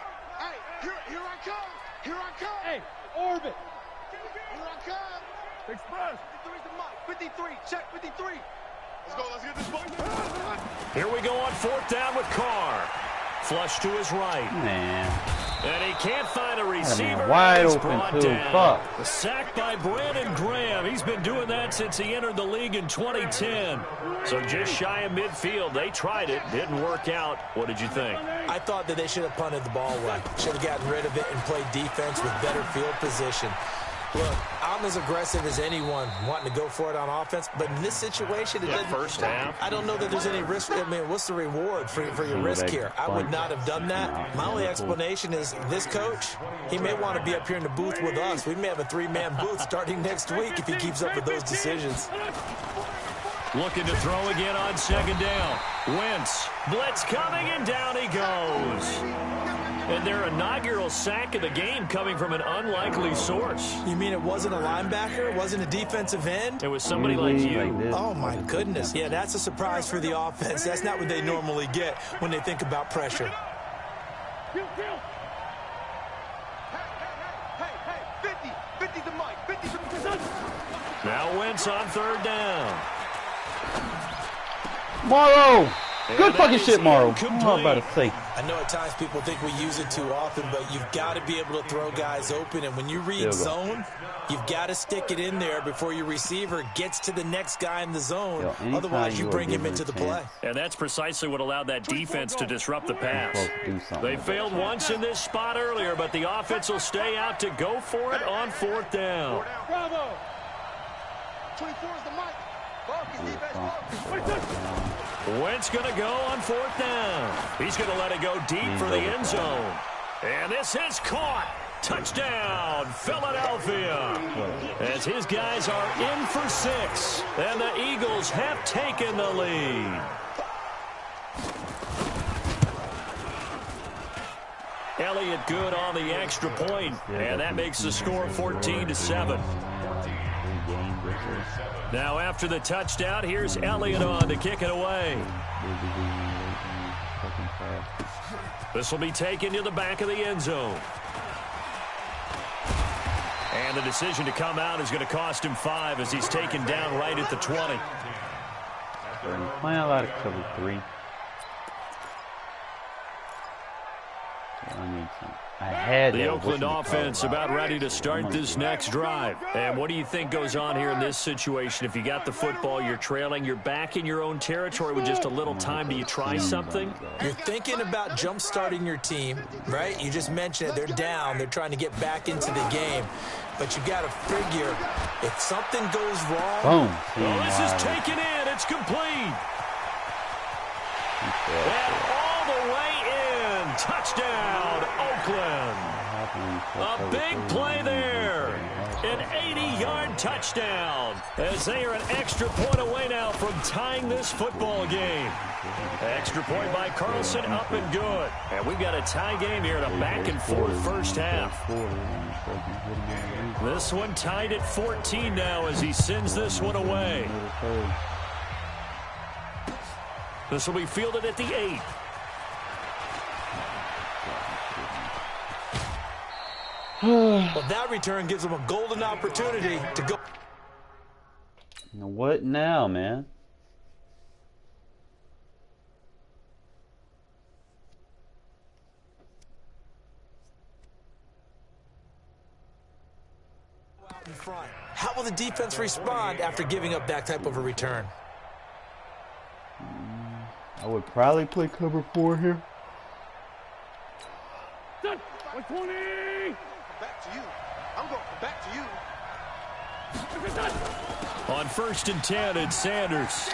S2: here I come. Here I come.
S6: Hey, orbit.
S2: Here I come. Express. 53's the mic. 53. Check. 53. Let's go. Let's get this ball.
S3: Here we go on 4th down with Carr. Flush to his right.
S1: Man.
S3: And he can't find a receiver.
S1: Wide
S3: He's
S1: open,
S3: brought
S1: too.
S3: down.
S1: Fuck.
S3: A sack by Brandon Graham. He's been doing that since he entered the league in 2010. So just shy of midfield. They tried it. Didn't work out. What did you think?
S5: I thought that they should have punted the ball away. Should have gotten rid of it and played defense with better field position. Look, I'm as aggressive as anyone wanting to go for it on offense, but in this situation, it didn't.
S3: First half.
S5: I don't know that there's any risk. I mean, what's the reward for your risk here? I would not have done that. My only explanation is this coach, he may want to be up here in the booth with us. We may have a 3-man booth starting next week if he keeps up with those decisions.
S3: Looking to throw again on 2nd down. Wentz. Blitz coming, and down he goes. And their inaugural sack of the game coming from an unlikely source.
S5: You mean it wasn't a linebacker? It wasn't a defensive end?
S3: It was somebody like you.
S5: Oh, my goodness. Yeah, that's a surprise for the offense. That's not what they normally get when they think about pressure.
S2: Hey, 50's the mic. 50's the...
S3: Now Wentz on third down.
S1: Morrow! Good fucking shit, Morrow.
S3: Incomplete.
S1: What am I about to say?
S5: I know at times people think we use it too often, but you've got to be able to throw guys open. And when you read zone, you've got to stick it in there before your receiver gets to the next guy in the zone. Otherwise, you bring him into the play.
S3: And that's precisely what allowed that defense to disrupt the pass. They failed once in this spot earlier, but the offense will stay out to go for it on fourth down.
S2: Bravo. 24 is the mic. Focus, defense.
S3: Wentz going to go on fourth down. He's going to let it go deep for the end zone. And this is caught. Touchdown, Philadelphia. As his guys are in for 6. And the Eagles have taken the lead. Elliott good on the extra point, and that makes the score 14-7. Now after the touchdown, here's Elliott on to kick it away. This will be taken to the back of the end zone. And the decision to come out is going to cost him 5 as he's taken down right at the 20.
S1: Playing a lot of cover 3.
S3: The Oakland offense about ready to start this next drive. And what do you think goes on here in this situation? If you got the football, you're trailing, you're back in your own territory with just a little time. Do you try something?
S5: You're thinking about jump-starting your team, right? You just mentioned it. They're down. They're trying to get back into the game. But you got to figure if something goes wrong.
S1: Boom.
S3: Well, this is taken in. It's complete. And all the way in. Touchdown, Oakland. A big play there. An 80-yard touchdown. As they are an extra point away now from tying this football game. Extra point by Carlson, up and good. And we've got a tie game here in a back-and-forth first half. This one tied at 14 now as he sends this one away. This will be fielded at the 8.
S5: Well, that return gives them a golden opportunity to go.
S1: What now, man?
S5: Out in front. How will the defense respond after giving up that type of a return?
S1: I would probably play cover 4 here.
S2: 120. Back to you. I'm going back to you.
S3: On 1st and 10, it's Sanders.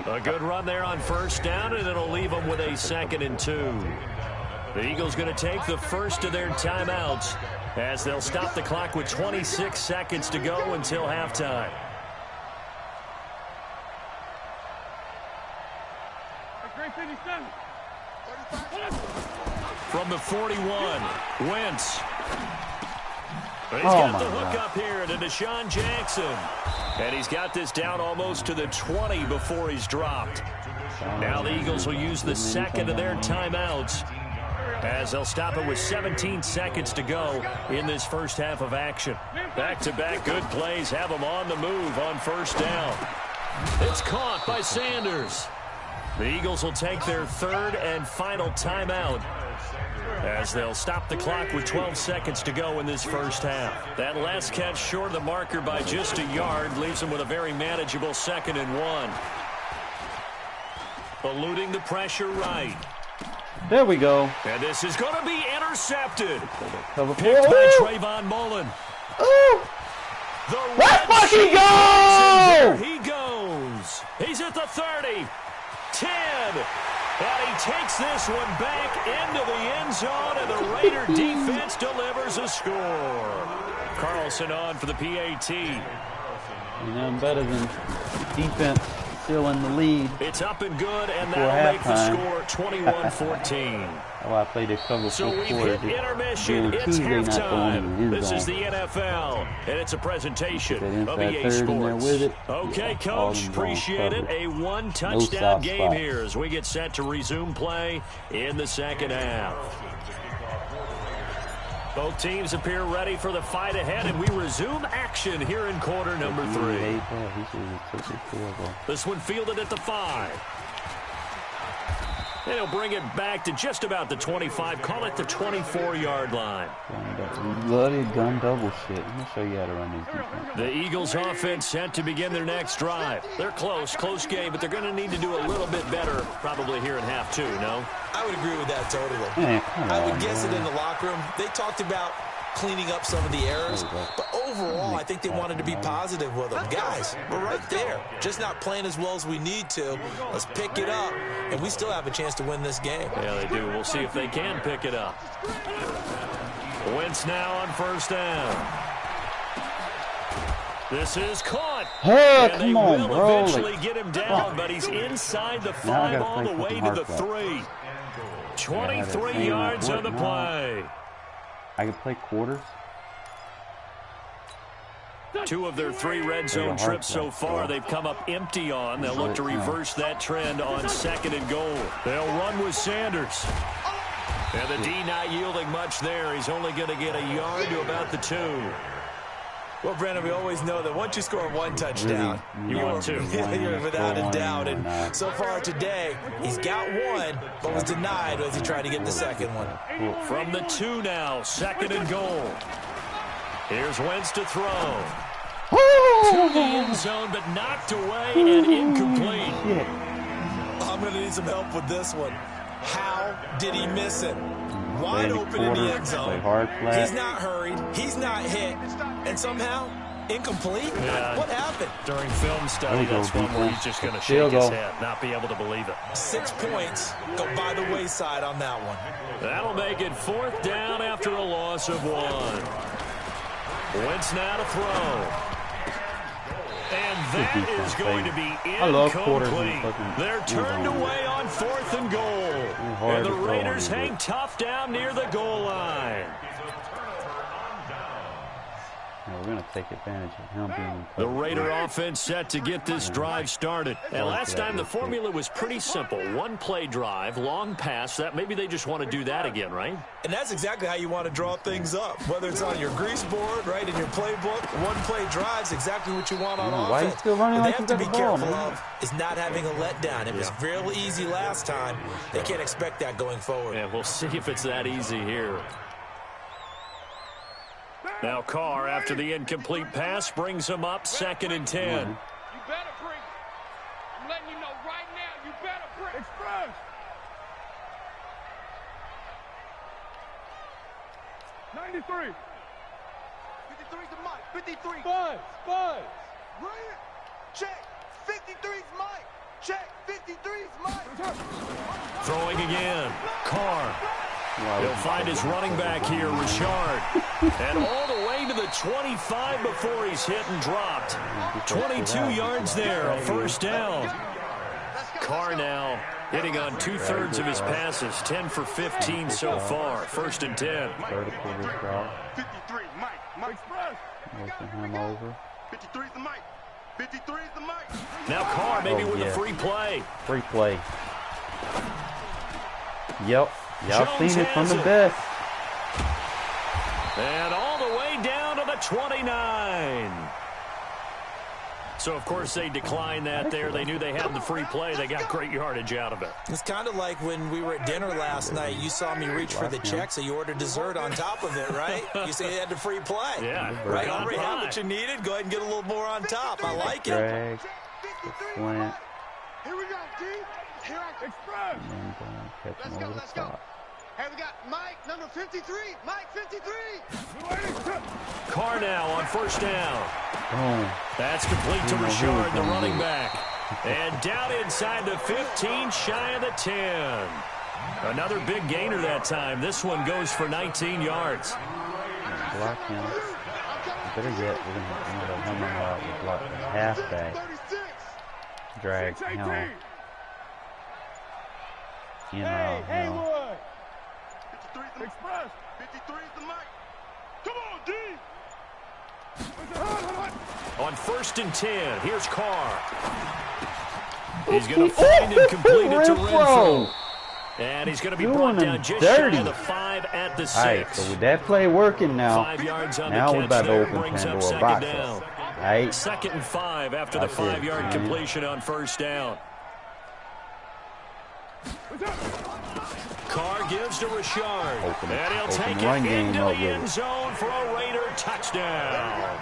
S3: A good run there on 1st down, and it'll leave them with a 2nd and 2. The Eagles going to take the first of their timeouts as they'll stop the clock with 26 seconds to go until halftime. From the 41, Wentz. He's got the hook up here to Deshaun Jackson. And he's got this down almost to the 20 before he's dropped. Now the Eagles will use the 2nd of their timeouts as they'll stop it with 17 seconds to go in this first half of action. Back-to-back good plays have them on the move on 1st down. It's caught by Sanders. The Eagles will take their 3rd and final timeout as they'll stop the clock with 12 seconds to go in this first half. That last catch short of the marker by just a yard leaves them with a very manageable 2nd and 1. Eluding the pressure right.
S1: There we go.
S3: And this is going to be intercepted.
S1: Cover 4.
S3: Picked by Trayvon Mullen.
S1: Ooh. Let's fucking
S3: There
S1: go!
S3: he goes. He's at the 30. 10. And he takes this one back into the end zone, and the Raider defense delivers a score. Carlson on for the PAT.
S1: Nothing better than defense still in the lead.
S3: It's up and good, and
S1: Before
S3: that'll make the
S1: halftime.
S3: score 21-14.
S1: Oh, I played a cover
S3: So
S1: full
S3: we've
S1: quarter.
S3: hit intermission. It's halftime. This is the NFL, and it's a presentation of EA Sports. Okay, Coach, appreciate it. A one-touchdown game here as we get set to resume play in the second half. Both teams appear ready for the fight ahead, and we resume action here in quarter number 3. This one fielded at the 5. And he'll bring it back to just about the 25. Call it the 24-yard line.
S1: Bloody gun double shit. I'm going to show you how to run these defense.
S3: The Eagles offense set to begin their next drive. They're close game, but they're going to need to do a little bit better probably here in half 2, no?
S5: I would agree with that totally.
S1: Man,
S5: I would guess it in the locker room. They talked about cleaning up some of the errors, but overall, I think they wanted to be positive with them. Guys, we're right there. Just not playing as well as we need to. Let's pick it up, and we still have a chance to win this game.
S3: Yeah, they do. We'll see if they can pick it up. Wentz now on first down. This is caught.
S1: Hey,
S3: and
S1: come on,
S3: they will
S1: bro.
S3: eventually get him down, but he's inside the 5 all the way to the 3. 23 yards on the play.
S1: I can play quarters.
S3: 2 of their 3 red zone trips so far they've come up empty on. They'll look to reverse that trend on 2nd and goal. They'll run with Sanders. And the D not yielding much there. He's only going to get a yard to about the 2.
S5: Well, Brandon, we always know that once you score 1 touchdown,
S3: you want 2.
S5: You're without a doubt. And so far today, he's got 1, but was denied as he tried to get the 2nd one.
S3: From the 2 now, 2nd and goal. Here's Wentz to throw. To the end zone, but knocked away and incomplete.
S5: I'm going to need some help with this one. How did he miss it? Wide open in the end zone. He's not hurried. He's not hit. And somehow, incomplete?
S3: Yeah.
S5: What happened?
S3: During film study, that's one where he's just going to shake his head, not be able to believe it.
S5: 6 points go by the wayside on that one.
S3: That'll make it 4th down after a loss of 1. Wentz now to throw. And that is going to be incomplete. They're turned away on 4th and goal. And the Raiders hang tough down near the goal line.
S1: We're going to take advantage of him being
S3: the Raider offense set to get this drive started. And last time the formula was pretty simple. 1-play drive, long pass. That maybe they just want to do that again, right?
S5: And that's exactly how you want to draw things up. Whether it's on your grease board, right, in your playbook, 1-play drive's exactly what you want on offense.
S1: Why are you still running
S5: what
S1: like
S5: they have to be careful of is not having a letdown. It was real easy last time. They can't expect that going forward.
S3: And we'll see if it's that easy here. Now Carr, after the incomplete pass, brings him up 2nd and 10.
S2: You better bring it. I'm letting you know right now, you better bring it. Express. 93.
S6: 53's the Mike. 53.
S2: Buzz.
S6: Right here. Check. 53's Mike. Check. 53's Mike.
S3: Throwing again. Carr. He'll find his running back here, Richard. And all the way to the 25 before he's hit and dropped. 22 yards there, a 1st down. Carr now hitting on 2/3 of his passes, 10 for 15 so far. 1st and 10.
S6: 53, Mike. Mike.
S1: him over.
S6: 53's the Mike. 53's the Mike.
S3: Now Carr maybe with a free play.
S1: Free play. Yep. Y'all seen it from the best.
S3: And all the way down to the 29. So, of course, they declined that there. They knew they had the free play. They got great yardage out of it.
S5: It's kind of like when we were at dinner last night. You saw me reach for the check, so you ordered dessert on top of it, right? You said you had the free play.
S3: Yeah.
S5: Right? Already had what you needed. Go ahead and get a little more on top. I like it.
S1: Drag. Slant.
S6: Here we go, D. Here I
S2: Express.
S1: And catch him over the
S6: Let's go.
S1: top.
S6: Hey, we got Mike, number 53. Mike, 53.
S3: Carr now on 1st down.
S1: Boom.
S3: That's complete to
S1: You know who
S3: Richard,
S1: was
S3: the
S1: gonna
S3: running
S1: do it.
S3: back. And down inside the 15, shy of the 10. Another big gainer that time. This one goes for 19 yards.
S1: Block him. Better yet, we're going to have him out with block the halfback.
S6: 36.
S1: Drag. Hell. You know,
S2: Haywood. 53 Express. 53 is the mic. Come on, D.
S3: On 1st and 10, here's Carr. He's going to find and complete it to Renfro. And he's going to be brought down just shy of the 5 at the 6.
S1: All right, so with that play working now,
S3: 5 yards on
S1: now
S3: the
S1: we're
S3: catch
S1: about to
S3: there,
S1: open
S3: brings up
S1: Pandora
S3: 2nd
S1: boxes.
S3: down.
S1: All right,
S3: 2nd and 5 after the 5-yard completion on 1st down. Carr gives to Richard, and he'll take it into the end zone for a Raider touchdown.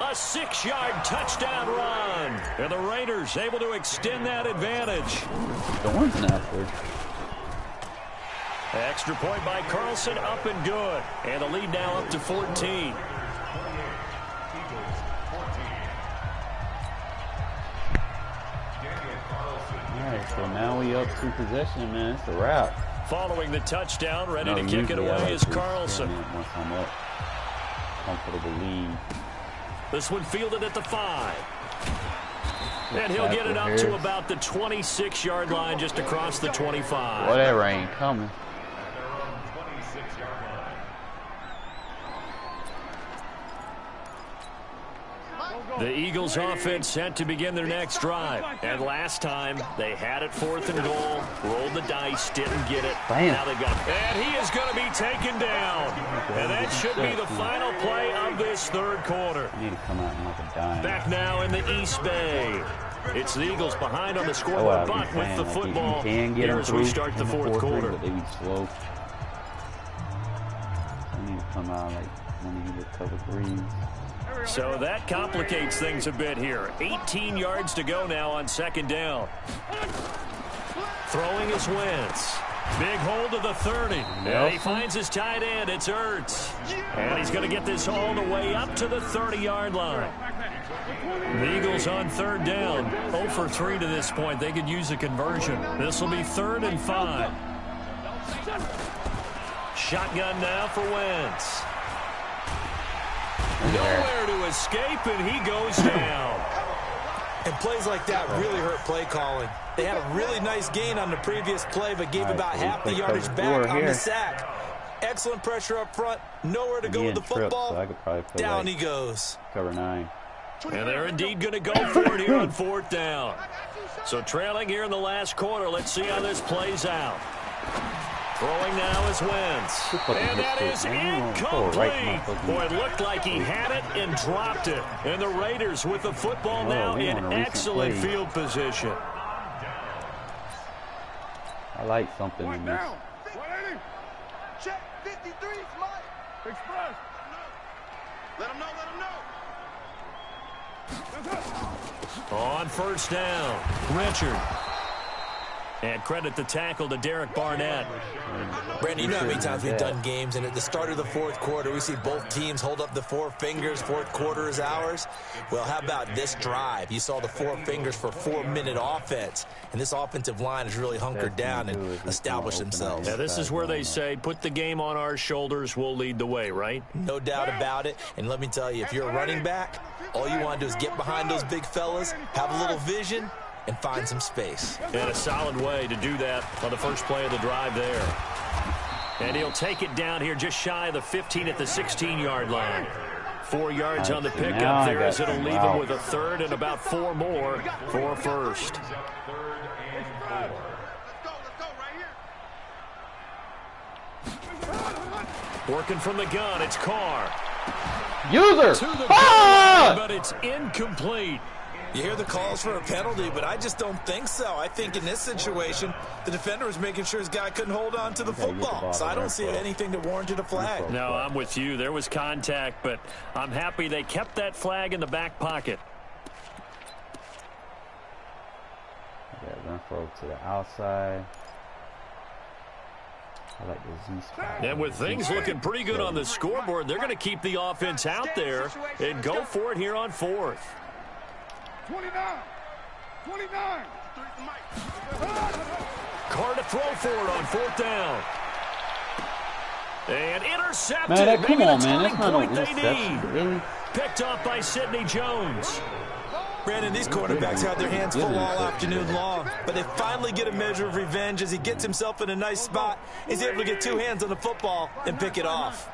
S3: A 6-yard touchdown run, and the Raiders able to extend that advantage.
S1: Thorn's not good.
S3: Extra point by Carlson, up and good, and the lead now up to 14.
S1: All right, so now we up 2 possession, man. It's a wrap.
S3: Following the touchdown, ready to kick it away is Carlson.
S1: Once I'm up, comfortable lead.
S3: This one fielded at the 5. And he'll get it up to about the 26-yard line, just across the 25.
S1: Whatever ain't coming.
S3: The Eagles offense set to begin their next drive. And last time, they had it 4th and goal, rolled the dice, didn't get it.
S1: Bam.
S3: Now they've got it. And he is going to be taken down. And that should be the final play of this 3rd quarter.
S1: I need to come out like a dime.
S3: Back now in the East Bay. It's the Eagles behind on the scoreboard, but with the football here as we start the 4th quarter.
S1: But they be slow. I need to come out like when you get cover 3s.
S3: So that complicates things a bit here. 18 yards to go now on 2nd down. Throwing is Wentz. Big hold of the 30. And he finds his tight end. It's Ertz. And he's going to get this all the way up to the 30-yard line. The Eagles on 3rd down. 0 for 3 to this point. They could use a conversion. This will be 3rd and 5. Shotgun now for Wentz. Nowhere to escape, and he goes down.
S5: And plays like that really hurt play calling. They had a really nice gain on the previous play, but gave about half the yardage back on the sack. Excellent pressure up front. Nowhere to go with the football.
S1: So I could probably play
S5: down he goes.
S1: Cover 9.
S3: And they're indeed going to go for it here on 4th down. So trailing here in the last quarter. Let's see how this plays out. Throwing now is Wentz. And that is incomplete. Boy, it looked like he had it and dropped it. And the Raiders with the football now in excellent field position.
S1: I like something in this.
S2: Check 53's Mike. Express. Let him know, let him know.
S3: On 1st down, Richard. And credit the tackle to Derek Barnett.
S5: Brandon, you know how many times we've done games, and at the start of the 4th quarter, we see both teams hold up the 4 fingers. 4th quarter is ours. Well, how about this drive? You saw the 4 fingers for 4-minute offense, and this offensive line has really hunkered down and established themselves.
S3: Yeah, this is where they say, put the game on our shoulders, we'll lead the way, right?
S5: No doubt about it. And let me tell you, if you're a running back, all you want to do is get behind those big fellas, have a little vision, and find some space.
S3: And a solid way to do that on the first play of the drive there. And he'll take it down here just shy of the 15 at the 16-yard line. 4 yards on the pickup there as it'll leave him with a 3rd and about 4 more for a 1st. Working from the gun, it's Carr.
S1: User!
S3: To the but it's incomplete.
S5: You hear the calls for a penalty, but I just don't think so. I think in this situation, the defender was making sure his guy couldn't hold on to the football. So I don't see anything that warranted a flag.
S3: No, I'm with you. There was contact, but I'm happy they kept that flag in the back pocket.
S1: Run throw to the outside. I like the Z spot.
S3: And with things looking pretty good on the scoreboard, they're going to keep the offense out there and go for it here on 4th.
S2: 29.
S3: Carr to throw for it on 4th down. And intercepted.
S1: Man, come
S3: Maybe
S1: on,
S3: the
S1: man. That's
S3: turning
S1: not
S3: point
S1: no
S3: they
S1: interception.
S3: need.
S1: Really?
S3: Picked off by Sidney Jones.
S5: Brandon, these quarterbacks had their hands full all afternoon long, but they finally get a measure of revenge as he gets himself in a nice spot. He's able to get two hands on the football and pick it off.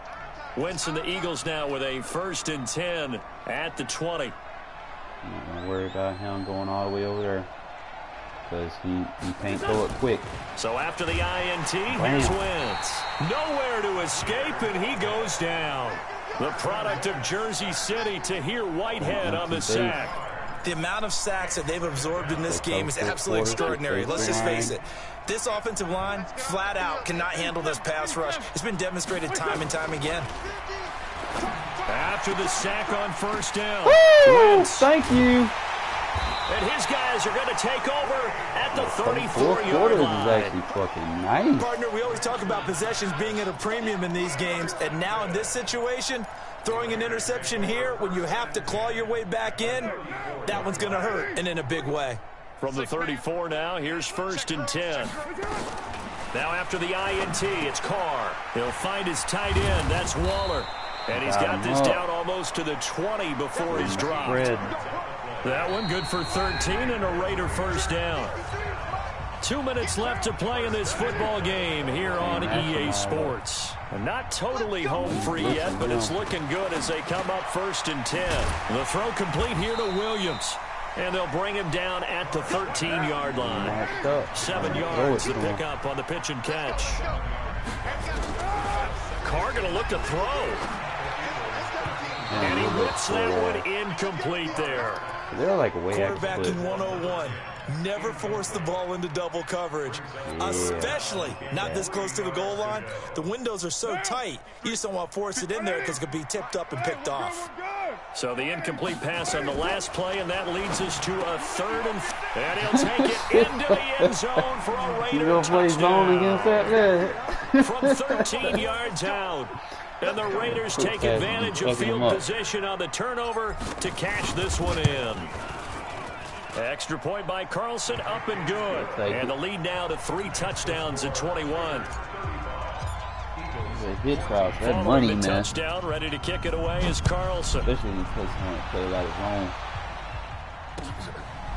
S3: Wentz and the Eagles now with a 1st and 10 at the 20.
S1: I'm not worried about him going all the way over there because he can't throw it quick.
S3: So after the INT, here's Wentz. Nowhere to escape, and he goes down. The product of Jersey City, Tahir Whitehead on the sack.
S5: The amount of sacks that they've absorbed in this game is absolutely extraordinary. Let's just face it. This offensive line, flat out, cannot handle this pass rush. It's been demonstrated time and time again.
S3: After the sack on 1st down.
S1: Woo! Thank you.
S3: And his guys are going to take over at the
S1: 4
S3: 34-yard line.
S1: is actually fucking nice.
S5: Partner, we always talk about possessions being at a premium in these games, and now in this situation, throwing an interception here when you have to claw your way back in, that one's going to hurt, and in a big way.
S3: From the 34 now, here's 1st and 10. Now after the INT, it's Carr. He'll find his tight end. That's Waller. And he's got this down almost to the 20 before he's dropped. That one good for 13 and a Raider 1st down. 2 minutes left to play in this football game here on EA Sports. Not totally home free yet, but it's looking good as they come up 1st and 10. The throw complete here to Williams. And they'll bring him down at the 13-yard line. 7 yards to pick up on the pitch and catch. Carr going to look to throw. And he whips that one incomplete there.
S1: They're like way
S5: quarterbacking 101. Never force the ball into double coverage, especially not this close to the goal line. The windows are so tight, you just don't want to force it in there because it could be tipped up and picked off.
S3: So the incomplete pass on the last play, and that leads us to a 3rd and he'll take it into the end zone for a Raider touchdown.
S1: Against that
S3: from 13 yards out. And the Raiders take advantage of field position on the turnover to cash this one in. Extra point by Carlson, up and good. And the lead now to 3 touchdowns at 21.
S1: Hit crowd. That money, man.
S3: Touchdown, ready to kick it away is Carlson.
S1: Especially when he plays like his own.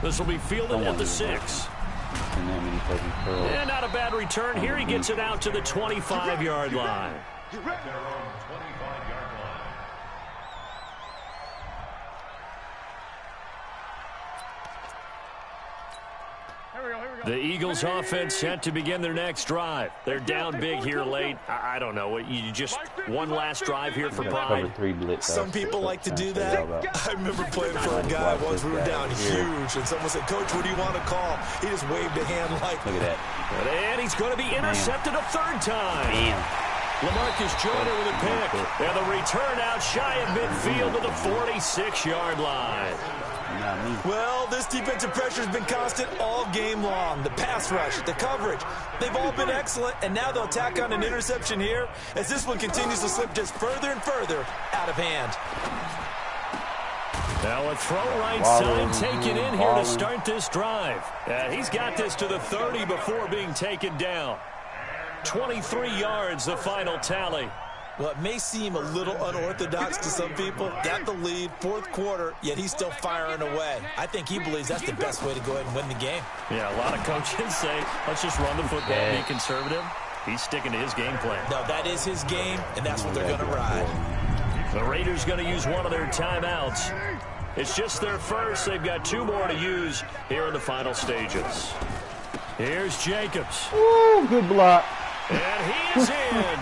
S3: This will be fielded at the 6. And not a bad return. Here he gets it out to the 25-yard line. The Eagles offense set to begin their next drive. They're down big here late. I don't know. You just one last drive here for pride.
S5: Some people like to do that. I remember playing for a guy once. We were down huge, and someone said, "Coach, what do you want to call?" He just waved a hand like,
S1: look at that.
S3: And he's going to be intercepted a 3rd time. LaMarcus Joyner with a pick. And the return out shy of midfield to the 46-yard line.
S5: Well, this defensive pressure has been constant all game long. The pass rush, the coverage, they've all been excellent, and now they'll tack on an interception here as this one continues to slip just further and further out of hand.
S3: Now a throw right side taken in here to start this drive. He's got this to the 30 before being taken down. 23 yards, the final tally.
S5: Well, it may seem a little unorthodox to some people. Got the lead, 4th quarter, yet he's still firing away. I think he believes that's the best way to go ahead and win the game.
S3: Yeah, a lot of coaches say, let's just run the football, be conservative. He's sticking to his game plan.
S5: No, that is his game, and that's what they're going to ride.
S3: The Raiders going to use one of their timeouts. It's just their first. They've got 2 more to use here in the final stages. Here's Jacobs.
S1: Ooh, good block.
S3: And he is in.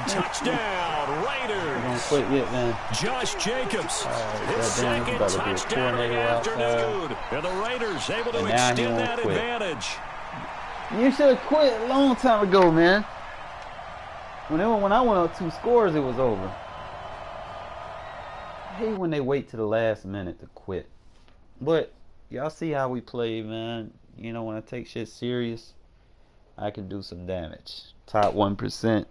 S3: Touchdown, Raiders.
S1: Don't quit yet, man.
S3: Josh Jacobs, his 2nd touchdown of the afternoon. And the Raiders able to extend that advantage.
S1: You should have quit a long time ago, man. When I went up 2 scores, it was over. I hate when they wait to the last minute to quit. But y'all see how we play, man. You know, when I take shit serious, I can do some damage. Top 1%.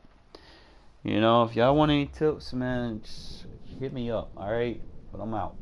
S1: You know, if y'all want any tips, man, just hit me up, alright? But I'm out.